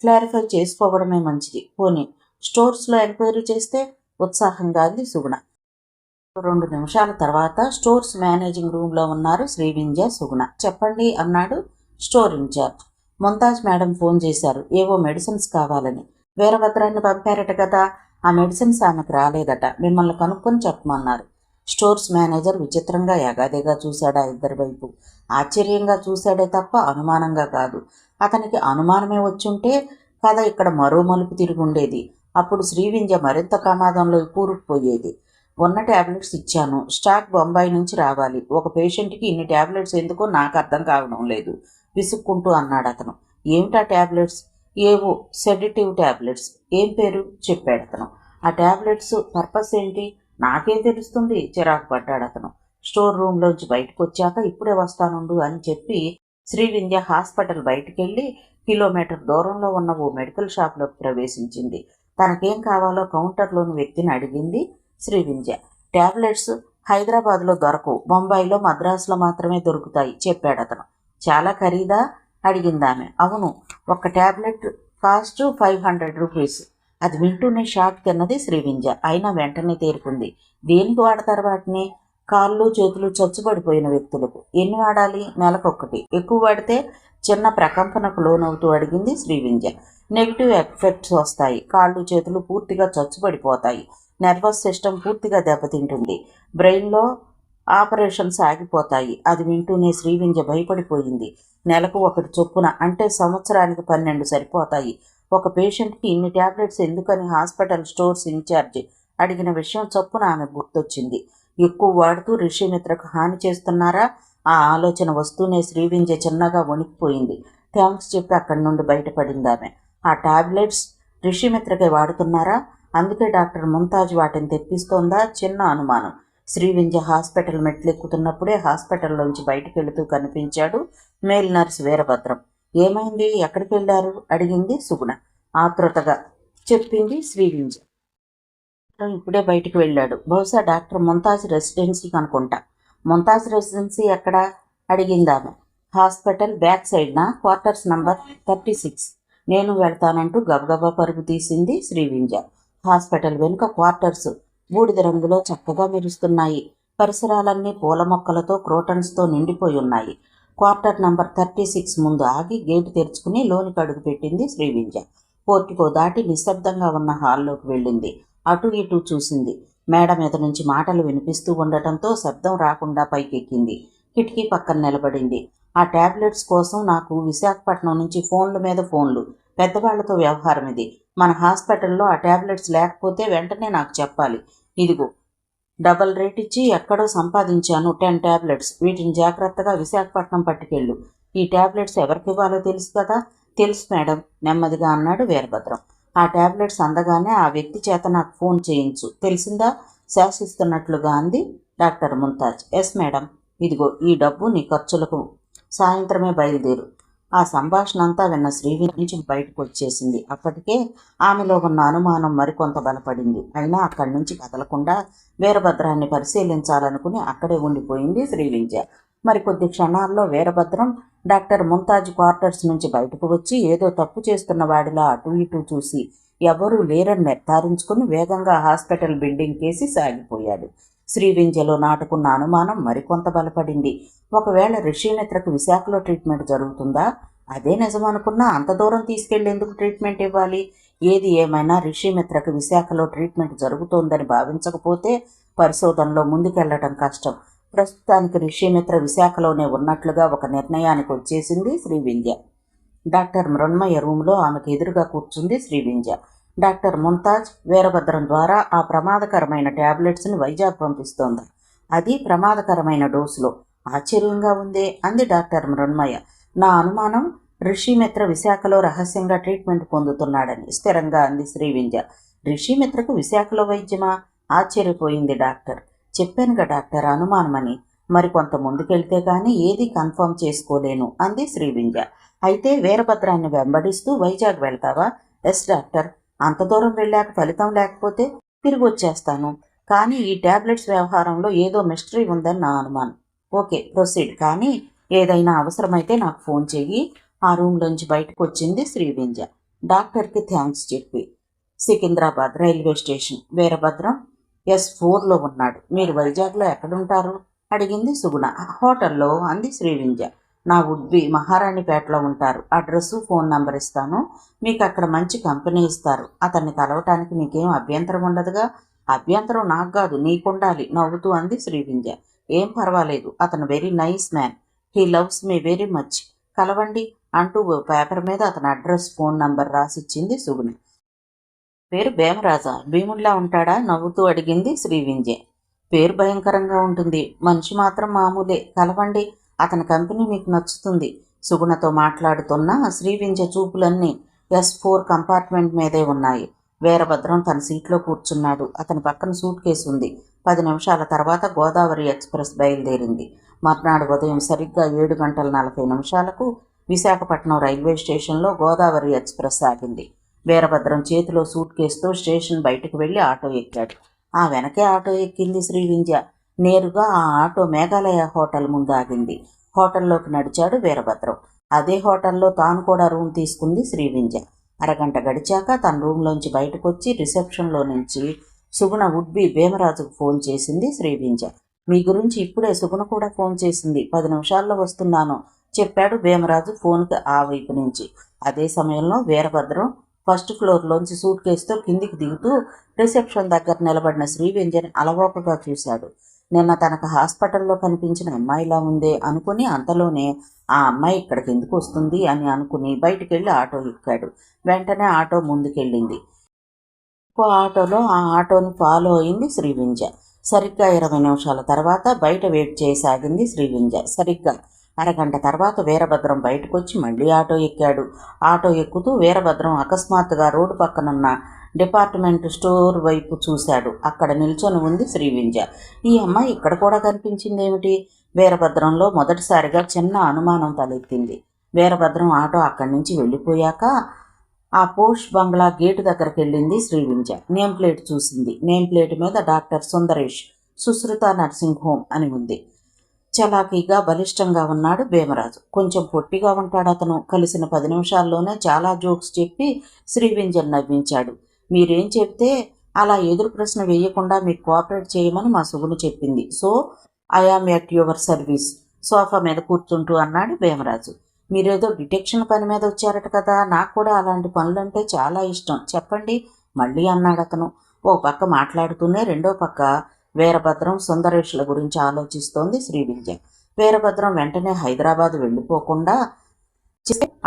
క్లారిఫై చేసుకోవడమే మంచిది. పోనీ స్టోర్స్లో ఎంక్వైరీ చేస్తే? ఉత్సాహంగా అంది సుగుణ. 2 నిమిషాల తర్వాత స్టోర్స్ మేనేజింగ్ రూమ్లో ఉన్నారు శ్రీవింధ్య, సుగుణ. చెప్పండి అన్నాడు store incharge. Mumtaz madam phone చేశారు. ఏవో మెడిసిన్స్ కావాలని. వీరభద్రాన్ని పంపారట కదా. ఆ మెడిసిన్స్ ఆమెకు రాలేదట. మిమ్మల్ని కనుక్కొని చెప్పమన్నారు. స్టోర్స్ మేనేజర్ విచిత్రంగా ఎగాదిగా చూశాడా ఇద్దరి వైపు. ఆశ్చర్యంగా చూశాడే తప్ప అనుమానంగా కాదు. అతనికి అనుమానమే వచ్చుంటే కథ ఇక్కడ మరో మలుపు తిరిగి ఉండేది. అప్పుడు శ్రీవింధ్య మరింత ప్రమాదంలో కూరుకుపోయేది. ఉన్న ట్యాబ్లెట్స్ ఇచ్చాను. స్టాక్ బొంబాయి నుంచి రావాలి. ఒక పేషెంట్కి ఇన్ని ట్యాబ్లెట్స్ ఎందుకో నాకు అర్థం కావడం లేదు విసుక్కుంటూ అన్నాడు అతను. ఏమిటా ట్యాబ్లెట్స్? ఏవో సెడేటివ్ ట్యాబ్లెట్స్. ఏం పేరు? చెప్పాడు అతను. ఆ ట్యాబ్లెట్స్ పర్పస్ ఏంటి? నాకేం తెలుస్తుంది? చిరాకు పడ్డాడు అతను. స్టోర్ రూమ్లోంచి బయటకు వచ్చాక ఇప్పుడే వస్తానుండు అని చెప్పి శ్రీవింధ్య హాస్పిటల్ బయటికెళ్ళి కిలోమీటర్ దూరంలో ఉన్న ఓ మెడికల్ షాప్లోకి ప్రవేశించింది. తనకేం కావాలో కౌంటర్లోని వ్యక్తిని అడిగింది శ్రీవింధ్య. ట్యాబ్లెట్స్ హైదరాబాద్లో దొరకవు, బొంబాయిలో మద్రాసులో మాత్రమే దొరుకుతాయి చెప్పాడు అతను. చాలా ఖరీదా అడిగిందామె. అవును, ఒక ట్యాబ్లెట్ కాస్ట్ 500 రూపీస్. అది వింటూనే షాక్ తిన్నది శ్రీవింజ. అయినా వెంటనే తేరుకుంది. దేనికి వాడతారు వాటిని? కాళ్ళు చేతులు చచ్చుబడిపోయిన వ్యక్తులకు. ఎన్ని వాడాలి? నెలకొక్కటి. ఎక్కువ వాడితే? చిన్న ప్రకంపనకు లోనవుతూ అడిగింది శ్రీవింజ. నెగిటివ్ ఎఫెక్ట్స్ వస్తాయి. కాళ్ళు చేతులు పూర్తిగా చచ్చుబడిపోతాయి. నర్వస్ సిస్టమ్ పూర్తిగా దెబ్బతింటుంది. బ్రెయిన్లో ఆపరేషన్స్ ఆగిపోతాయి. అది వింటూనే శ్రీవింజ భయపడిపోయింది. నెలకు ఒకటి చొప్పున, అంటే సంవత్సరానికి 12 సరిపోతాయి. ఒక పేషెంట్కి ఇన్ని ట్యాబ్లెట్స్ ఎందుకని హాస్పిటల్ స్టోర్స్ ఇన్ఛార్జి అడిగిన విషయం చొప్పున ఆమె గుర్తొచ్చింది. ఎక్కువ వాడుతూ రిషిమిత్రకు హాని చేస్తున్నారా? ఆ ఆలోచన వస్తూనే శ్రీవింజ చిన్నగా వణికిపోయింది. థ్యాంక్స్ చెప్పి అక్కడి నుండి బయటపడింది ఆమె. ఆ టాబ్లెట్స్ రిషిమిత్రకే వాడుతున్నారా? అందుకే డాక్టర్ ముంతాజ్ వాటిని తెప్పిస్తోందా? చిన్న అనుమానం. శ్రీవింజ హాస్పిటల్ మెట్లెక్కుతున్నప్పుడే హాస్పిటల్లోంచి బయటికి వెళుతూ కనిపించాడు మేల్ నర్స్ వీరభద్రం. ఏమైంది? ఎక్కడికి వెళ్ళారు? అడిగింది సుగుణ. ఆతృతగా చెప్పింది శ్రీవింజ. ఇప్పుడే బయటికి వెళ్ళాడు. బహుశా డాక్టర్ ముంతాజ్ రెసిడెన్సీకి అనుకుంటా. ముంతాజ్ రెసిడెన్సీ ఎక్కడా? అడిగిందామె. హాస్పిటల్ బ్యాక్ సైడ్నా? Quarters number 36. నేను వెళ్తానంటూ గబగబా పరుగు తీసింది శ్రీవింజ. హాస్పిటల్ వెనుక క్వార్టర్స్ బూడిద రంగులో చక్కగా మెరుస్తున్నాయి. పరిసరాలన్నీ పూల మొక్కలతో క్రోటన్స్తో నిండిపోయి ఉన్నాయి. క్వార్టర్ నంబర్ 36 ముందు ఆగి గేటు తెరుచుకుని లోనికి అడుగుపెట్టింది శ్రీవింజ. పోర్టికో దాటి నిశ్శబ్దంగా ఉన్న హాల్లోకి వెళ్ళింది. అటు ఇటు చూసింది. మేడ మీద నుంచి మాటలు వినిపిస్తూ ఉండటంతో శబ్దం రాకుండా పైకెక్కింది. కిటికీ పక్కన నిలబడింది. ఆ టాబ్లెట్స్ కోసం నాకు విశాఖపట్నం నుంచి ఫోన్ల మీద ఫోన్లు. పెద్దవాళ్లతో వ్యవహారం ఇది. మన హాస్పిటల్లో ఆ టాబ్లెట్స్ లేకపోతే వెంటనే నాకు చెప్పాలి. ఇదిగో డబల్ రేట్ ఇచ్చి ఎక్కడో సంపాదించాను 10 టాబ్లెట్స్. వీటిని జాగ్రత్తగా విశాఖపట్నం పట్టుకెళ్ళు. ఈ టాబ్లెట్స్ ఎవరికి ఇవ్వాలో తెలుసు కదా? తెలుసు మేడం, నెమ్మదిగా అన్నాడు వీరభద్రం. ఆ టాబ్లెట్స్ అందగానే ఆ వ్యక్తి చేత నాకు ఫోన్ చేయించు, తెలిసిందా? శాసిస్తున్నట్లుగా అంది డాక్టర్ ముంతాజ్. Yes madam. ఇదిగో ఈ డబ్బు నీ ఖర్చులకు. సాయంత్రమే బయలుదేరు. ఆ సంభాషణ అంతా విన్న శ్రీవింజ నుంచి బయటకు వచ్చేసింది. అప్పటికే ఆమెలో ఉన్న అనుమానం మరికొంత బలపడింది. అయినా అక్కడి నుంచి కదలకుండా వీరభద్రాన్ని పరిశీలించాలనుకుని అక్కడే ఉండిపోయింది శ్రీవింజ. మరికొద్ది క్షణాల్లో వీరభద్రం డాక్టర్ ముంతాజ్ క్వార్టర్స్ నుంచి బయటకు వచ్చి ఏదో తప్పు చేస్తున్న వాడిలా అటు ఇటు చూసి ఎవరూ లేరని నిర్ధారించుకుని వేగంగా హాస్పిటల్ బిల్డింగ్ కేసి సాగిపోయాడు. శ్రీవింజలో నాటుకున్న అనుమానం మరికొంత బలపడింది. ఒకవేళ రిషిమిత్రకు విశాఖలో ట్రీట్మెంట్ జరుగుతుందా? అదే నిజమనుకున్నా అంత దూరం తీసుకెళ్లేందుకు ట్రీట్మెంట్ ఇవ్వాలి? ఏది ఏమైనా రిషిమిత్రకు విశాఖలో ట్రీట్మెంట్ జరుగుతోందని భావించకపోతే పరిశోధనలో ముందుకెళ్లటం కష్టం. ప్రస్తుతానికి రిషిమిత్ర విశాఖలోనే ఉన్నట్లుగా ఒక నిర్ణయానికి వచ్చేసింది శ్రీవింజ. డాక్టర్ మృణ్మయ రూమ్లో ఆమెకు ఎదురుగా కూర్చుంది శ్రీవింజ. డాక్టర్ ముంతాజ్ వీరభద్రం ద్వారా ఆ ప్రమాదకరమైన ట్యాబ్లెట్స్ని వైజాగ్ పంపిస్తోంది. అది ప్రమాదకరమైన డోసులో. ఆశ్చర్యంగా ఉందే అంది డాక్టర్ మృణ్మయ. నా అనుమానం రిషిమిత్ర విశాఖలో రహస్యంగా ట్రీట్మెంట్ పొందుతున్నాడని స్థిరంగా అంది శ్రీవింజ. రిషిమిత్రకు విశాఖలో వైద్యమా? ఆశ్చర్యపోయింది డాక్టర్. చెప్పానుగా డాక్టర్, అనుమానమని. మరికొంత ముందుకెళ్తే కానీ ఏది కన్ఫర్మ్ చేసుకోలేను అంది శ్రీవింజ. అయితే వీరభద్రాన్ని వెంబడిస్తూ వైజాగ్ వెళ్తావా? Yes doctor. అంత దూరం వెళ్ళాక ఫలితం లేకపోతే తిరిగి వచ్చేస్తాను. కానీ ఈ ట్యాబ్లెట్స్ వ్యవహారంలో ఏదో మిస్టరీ ఉందని నా అనుమానం. Okay, proceed. కానీ ఏదైనా అవసరమైతే నాకు ఫోన్ చెయ్యి. ఆ రూమ్లోంచి బయటకు వచ్చింది శ్రీవింజ. డాక్టర్కి థ్యాంక్స్ చెప్పి. Secunderabad railway station. వీరభద్రం S4లో ఉన్నాడు. మీరు వైజాగ్లో ఎక్కడుంటారు? అడిగింది సుగుణ. హోటల్లో అంది శ్రీవింజ. నా వుడ్బి మహారాణిపేటలో ఉంటారు. అడ్రస్సు ఫోన్ నంబర్ ఇస్తాను. మీకు అక్కడ మంచి కంపెనీ ఇస్తారు. అతన్ని కలవటానికి మీకేం అభ్యంతరం ఉండదుగా? అభ్యంతరం నాకు కాదు, నీకుండాలి నవ్వుతూ అంది శ్రీవింజ. ఏం పర్వాలేదు, అతను very nice man. He loves me very much. కలవండి అంటూ పేపర్ మీద అతని అడ్రస్ ఫోన్ నంబర్ రాసిచ్చింది సుగుణ. పేరు భీమరాజా? భీముడిలా ఉంటాడా? నవ్వుతూ అడిగింది శ్రీవింజ. పేరు భయంకరంగా ఉంటుంది, మనిషి మాత్రం మామూలే. కలవండి, అతని కంపెనీ మీకు నచ్చుతుంది. సుగుణతో మాట్లాడుతున్న శ్రీవింజ చూపులన్నీ S4 కంపార్ట్మెంట్ మీదే ఉన్నాయి. వీరభద్రం తన సీట్లో కూర్చున్నాడు. అతని పక్కన సూట్ కేసు ఉంది. 10 నిమిషాల తర్వాత గోదావరి ఎక్స్ప్రెస్ బయలుదేరింది. మర్నాడు ఉదయం సరిగ్గా 7:40 విశాఖపట్నం రైల్వే స్టేషన్లో గోదావరి ఎక్స్ప్రెస్ ఆగింది. వీరభద్రం చేతిలో సూట్ కేసుతో స్టేషన్ బయటకు వెళ్ళి ఆటో ఎక్కాడు. ఆ వెనకే ఆటో ఎక్కింది శ్రీవింజ. నేరుగా ఆ ఆటో మేఘాలయ హోటల్ ముందు ఆగింది. హోటల్లోకి నడిచాడు వీరభద్రం. అదే హోటల్లో తాను కూడా రూమ్ తీసుకుంది శ్రీవింజ. అరగంట గడిచాక తన రూమ్లోంచి బయటకొచ్చి రిసెప్షన్లో నుంచి సుగుణ వుడ్బి భీమరాజుకు ఫోన్ చేసింది శ్రీవింజ. మీ గురించి ఇప్పుడే సుగుణ కూడా ఫోన్ చేసింది, 10 నిమిషాల్లో వస్తున్నాను చెప్పాడు భీమరాజు ఫోన్కి ఆ వైపు నుంచి. అదే సమయంలో వీరభద్రం ఫస్ట్ ఫ్లోర్లోంచి సూట్ కేసుతో కిందికి దిగుతూ రిసెప్షన్ దగ్గర నిలబడిన శ్రీవింజని అలవోకగా చూశాడు. నిన్న తనకు హాస్పిటల్లో కనిపించిన అమ్మాయిలా ఉందే అనుకుని అంతలోనే ఆ అమ్మాయి ఇక్కడికి ఎందుకు వస్తుంది అని అనుకుని బయటికెళ్ళి ఆటో ఎక్కాడు. వెంటనే ఆటో ముందుకెళ్ళింది. ఇంకో ఆటోలో ఆ ఆటోని ఫాలో అయింది శ్రీవింజ. సరిగ్గా 20 నిమిషాల తర్వాత బయట వెయిట్ చేయసాగింది శ్రీవింజ. సరిగ్గా అరగంట తర్వాత వీరభద్రం బయటకొచ్చి మళ్ళీ ఆటో ఎక్కాడు. ఆటో ఎక్కుతూ వీరభద్రం అకస్మాత్తుగా రోడ్డు పక్కనున్న డిపార్ట్మెంట్ స్టోర్ వైపు చూశాడు. అక్కడ నిల్చొని ఉంది శ్రీవింజ. ఈ అమ్మాయి ఇక్కడ కూడా కనిపించిందేమిటి? వీరభద్రంలో మొదటిసారిగా చిన్న అనుమానం తలెత్తింది. వీరభద్రం ఆటో అక్కడి నుంచి వెళ్ళిపోయాక ఆ పోష్ బంగ్లా గేటు దగ్గరికి వెళ్ళింది శ్రీవింజ. నేమ్ ప్లేట్ చూసింది. నేమ్ ప్లేట్ మీద doctor Sundaresh, Sushruta nursing home అని ఉంది. చలాకీగా బలిష్టంగా ఉన్నాడు భీమరాజు. కొంచెం పొట్టిగా ఉంటాడు అతను. కలిసిన 10 నిమిషాల్లోనే చాలా జోక్స్ చెప్పి శ్రీవింజన్ నవ్వించాడు. మీరేం చెప్తే అలా ఎదురు ప్రశ్న వేయకుండా మీకు కోఆపరేట్ చేయమని మా సుగును చెప్పింది. So I am at your service sofa మీద కూర్చుంటూ అన్నాడు భీమరాజు. మీరేదో డిటెక్షన్ పని మీద వచ్చారట కదా, నాకు కూడా అలాంటి పనులంటే చాలా ఇష్టం, చెప్పండి మళ్ళీ అన్నాడు అతను. ఓ పక్క మాట్లాడుతూనే రెండో పక్క వీరభద్రం సుందరేష్ల గురించి ఆలోచిస్తోంది శ్రీవింజ. వీరభద్రం వెంటనే హైదరాబాద్ వెళ్ళిపోకుండా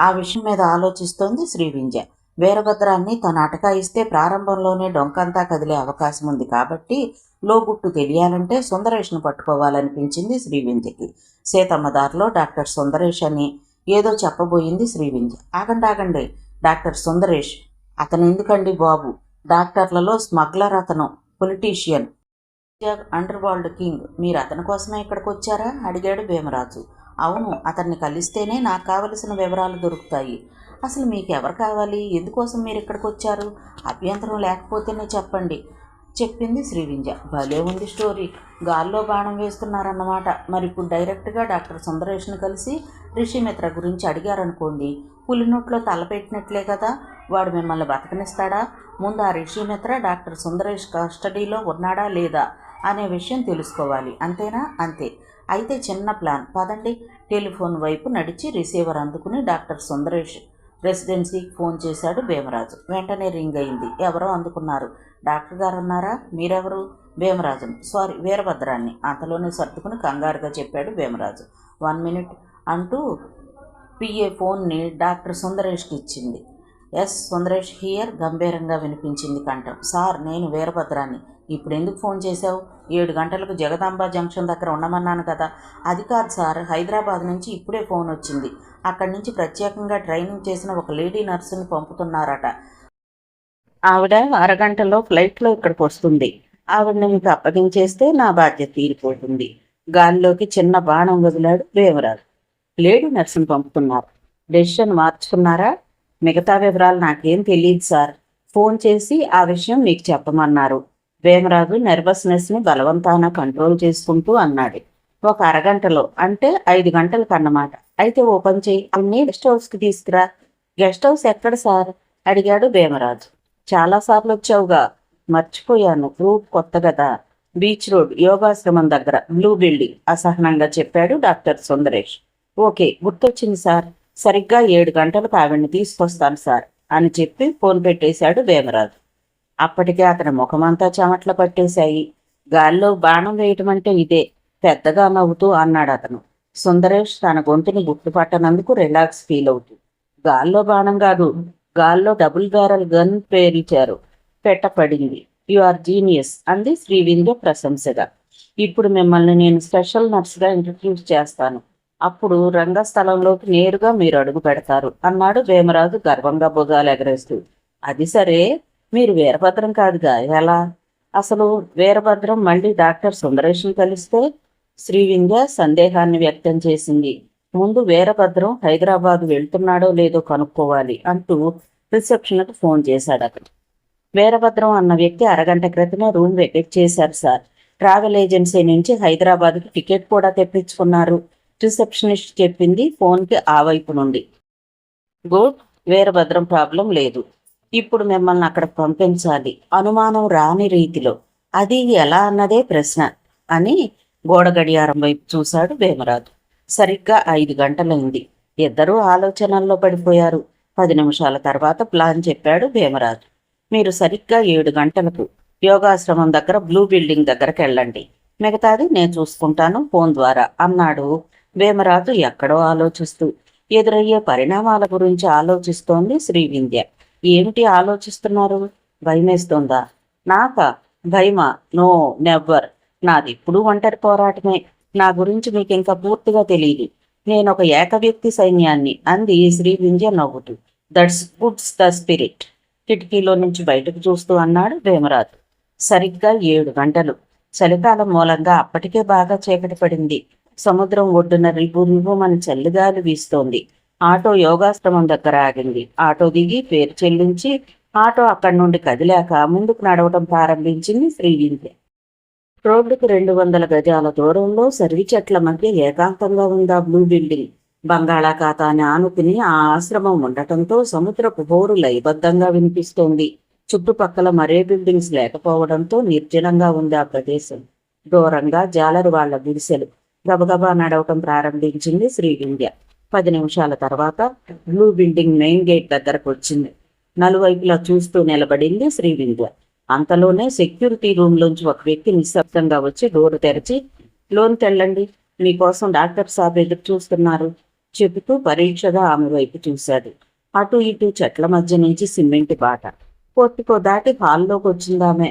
ఆ విషయం మీద ఆలోచిస్తోంది శ్రీవింజ. వీరభద్రాన్ని తను అటకాయిస్తే ప్రారంభంలోనే డొంకంతా కదిలే అవకాశం ఉంది కాబట్టి లోగుట్టు తెలియాలంటే సుందరేష్ను పట్టుకోవాలనిపించింది శ్రీవింజకి. సీతమ్మదారిలో డాక్టర్ సుందరేష్ అని ఏదో చెప్పబోయింది శ్రీవింజ. ఆగండి, డాక్టర్ సుందరేష్ అతను ఎందుకండి బాబు? డాక్టర్లలో స్మగ్లర్ అతను, పొలిటీషియన్, అండర్ వరల్డ్ కింగ్. మీరు అతని కోసమే ఇక్కడికి వచ్చారా అడిగాడు భీమరాజు. అవును, అతన్ని కలిస్తేనే నాకు కావలసిన వివరాలు దొరుకుతాయి. అసలు మీకు ఎవరు కావాలి? ఎందుకోసం మీరు ఇక్కడికి వచ్చారు? అభ్యంతరం లేకపోతేనే చెప్పండి చెప్పింది శ్రీవింజ. భలే ఉంది స్టోరీ, గాల్లో బాణం వేస్తున్నారన్నమాట. మరి ఇప్పుడు డైరెక్ట్గా డాక్టర్ సుందరేష్ను కలిసి రిషిమిత్ర గురించి అడిగారనుకోండి, పులినోట్లో తలపెట్టినట్లే కదా. వాడు మిమ్మల్ని బతకనిస్తాడా? ముందు ఆ రిషిమిత్ర డాక్టర్ సుందరేష్ కస్టడీలో ఉన్నాడా లేదా అనే విషయం తెలుసుకోవాలి, అంతేనా? అంతే. అయితే చిన్న ప్లాన్, పదండి. టెలిఫోన్ వైపు నడిచి రిసీవర్ అందుకుని డాక్టర్ సుందరేష్ రెసిడెన్సీకి ఫోన్ చేశాడు భీమరాజు. వెంటనే రింగ్ అయింది. ఎవరో అందుకున్నారు. డాక్టర్ గారు ఉన్నారా? మీరెవరు? భీమరాజును. సారీ, వీరభద్రాన్ని అంతలోనే సర్దుకుని కంగారుగా చెప్పాడు భీమరాజు. 1 మినిట్ అంటూ పిఏ ఫోన్ని డాక్టర్ సుందరేష్కి ఇచ్చింది. ఎస్ సుందరేష్ హియర్ గంభీరంగా వినిపించింది కంఠం. సార్, నేను వీరభద్రాన్ని. ఇప్పుడు ఎందుకు ఫోన్ చేశావు? 7 గంటలకు జగదాంబ జంక్షన్ దగ్గర ఉండమన్నాను కదా. అది కాదు సార్, హైదరాబాద్ నుంచి ఇప్పుడే ఫోన్ వచ్చింది. అక్కడి నుంచి ప్రత్యేకంగా ట్రైనింగ్ చేసిన ఒక లేడీ నర్సుని పంపుతున్నారట. ఆవిడ అరగంటలో ఫ్లైట్లో ఇక్కడికి వస్తుంది. ఆవిడని మీకు అప్పగించేస్తే నా బాధ్యత తీరిపోతుంది. గాలిలోకి చిన్న బాణం వదిలాడు భీమరాజు. లేడీ నర్సుని పంపుతున్నారు. డెసిషన్ మార్చుకున్నారా? మిగతా వివరాలు నాకేం తెలియదు సార్. ఫోన్ చేసి ఆ విషయం మీకు చెప్పమన్నారు. భీమరాజు నెర్వస్నెస్ని బలవంతాన కంట్రోల్ చేసుకుంటూ అన్నాడు. ఒక అరగంటలో, అంటే 5 గంటలకు అన్నమాట. అయితే ఓ పని చేయి, అన్ని గెస్ట్ హౌస్కి తీసుకురా. గెస్ట్ హౌస్ ఎక్కడ సార్ అడిగాడు భీమరాజు. చాలాసార్లు వచ్చావుగా. మర్చిపోయాను, రూట్ కొత్త కదా. బీచ్ రోడ్, యోగాశ్రమం దగ్గర, బ్లూ బిల్డింగ్ అసహనంగా చెప్పాడు డాక్టర్ సుందరేష్. ఓకే, గుర్తొచ్చింది సార్. సరిగ్గా 7 గంటలకు ఆవిడ్ని తీసుకొస్తాను సార్ అని చెప్పి ఫోన్ పెట్టేశాడు భీమరాజు. అప్పటికే అతని ముఖమంతా చెమట్లు పట్టేశాయి. గాల్లో బాణం వేయటం అంటే ఇదే, పెద్దగా నవ్వుతూ అన్నాడు అతను. సుందరేష్ తన గొంతుని గుర్తుపట్టనందుకు రిలాక్స్ ఫీల్ అవుతూ, గాల్లో బాణం కాదు, గాల్లో డబుల్ బ్యారల్ గన్ పేల్చారు, పెట్టపడింది. యు ఆర్ జీనియస్ అంది శ్రీవింజ ప్రశంసగా. ఇప్పుడు మిమ్మల్ని నేను స్పెషల్ నర్సుగా ఇంట్రడ్యూస్ చేస్తాను. అప్పుడు రంగస్థలంలోకి నేరుగా మీరు అడుగు పెడతారు అన్నాడు భీమరాజు గర్వంగా భుజాలు ఎగరేస్తూ. అది సరే, మీరు వీరభద్రం కాదుగా, ఎలా? అసలు వీరభద్రం మళ్ళీ డాక్టర్ సుందరేష్ని కలిస్తే? శ్రీవింజ సందేహాన్ని వ్యక్తం చేసింది. ముందు వీరభద్రం హైదరాబాద్ వెళ్తున్నాడో లేదో కనుక్కోవాలి అంటూ రిసెప్షన్కి ఫోన్ చేశాడు అతను. వీరభద్రం అన్న వ్యక్తి అరగంట క్రితమే రూమ్ వెకెట్ చేశారు సార్. ట్రావెల్ ఏజెన్సీ నుంచి హైదరాబాద్కి టికెట్ కూడా తెప్పించుకున్నారు. రిసెప్షనిస్ట్ చెప్పింది ఫోన్కి ఆ వైపు నుండి. గుడ్, వీరభద్రం ప్రాబ్లం లేదు. ఇప్పుడు మిమ్మల్ని అక్కడికి పంపించాలి, అనుమానం రాని రీతిలో. అది ఎలా అన్నదే ప్రశ్న అని గోడ గడియారం వైపు చూశాడు భీమరాజు. సరిగ్గా 5 గంటలైంది. ఇద్దరూ ఆలోచనల్లో పడిపోయారు. 10 నిమిషాల తర్వాత ప్లాన్ చెప్పాడు భీమరాజు. మీరు సరిగ్గా 7 గంటలకు యోగాశ్రమం దగ్గర బ్లూ బిల్డింగ్ దగ్గరకు వెళ్ళండి, మిగతాది నేను చూసుకుంటాను ఫోన్ ద్వారా అన్నాడు భీమరాజు ఎక్కడో ఆలోచిస్తూ. ఎదురయ్యే పరిణామాల గురించి ఆలోచిస్తోంది శ్రీవింధ్య. ఏమిటి ఆలోచిస్తున్నారు? భయమేస్తోందా? నాకా భయమా? No, never. నాది ఇప్పుడు ఒంటరి పోరాటమే. నా గురించి మీకు ఇంకా పూర్తిగా తెలియదు. నేను ఒక ఏకవ్యక్తి సైన్యాన్ని అంది శ్రీవింధ్య నవ్వుతూ. That's goods the spirit. కిటికీలో నుంచి బయటకు చూస్తూ అన్నాడు భీమరాజు. సరిగ్గా 7 గంటలు. చలికాలం మూలంగా అప్పటికే బాగా చీకటి పడింది. సముద్రం ఒడ్డున రివ్వుమని చల్లిగాలి వీస్తోంది. ఆటో యోగాశ్రమం దగ్గర ఆగింది. ఆటో దిగి పేరు చెల్లించి ఆటో అక్కడి నుండి కదిలాక ముందుకు నడవటం ప్రారంభించింది శ్రీవింధ్య. రోడ్డుకు 200 గజాల దూరంలో సర్వి చెట్ల మధ్య ఏకాంతంగా ఉందా బ్లూ బిల్డింగ్. బంగాళాఖాతాన్ని ఆనుకుని ఆ ఆశ్రమం ఉండటంతో సముద్రపు హోరు లయబద్ధంగా వినిపిస్తోంది. చుట్టుపక్కల మరే బిల్డింగ్స్ లేకపోవడంతో నిర్జనంగా ఉంది ఆ ప్రదేశం. దూరంగా జాలరు వాళ్ల గుడిసెలు. గబగబా నడవటం ప్రారంభించింది శ్రీవింధ్య. 10 నిమిషాల తర్వాత బ్లూ బిల్డింగ్ మెయిన్ గేట్ దగ్గరకు వచ్చింది. నలువైపులా చూస్తూ నిలబడింది శ్రీవింధ్య. అంతలోనే సెక్యూరిటీ రూమ్లోంచి ఒక వ్యక్తి నిశ్శబ్దంగా వచ్చి డోరు తెరిచి, లోన్కి వెళ్ళండి, మీకోసం డాక్టర్ సాబ్ ఎదురు చూస్తున్నారు చెబుతూ పరీక్షగా ఆమె వైపు చూశాడు. అటు ఇటు చెట్ల మధ్య నుంచి సిమెంట్ బాట. పొత్తుకో దాటి హాల్లోకి వచ్చిందామె.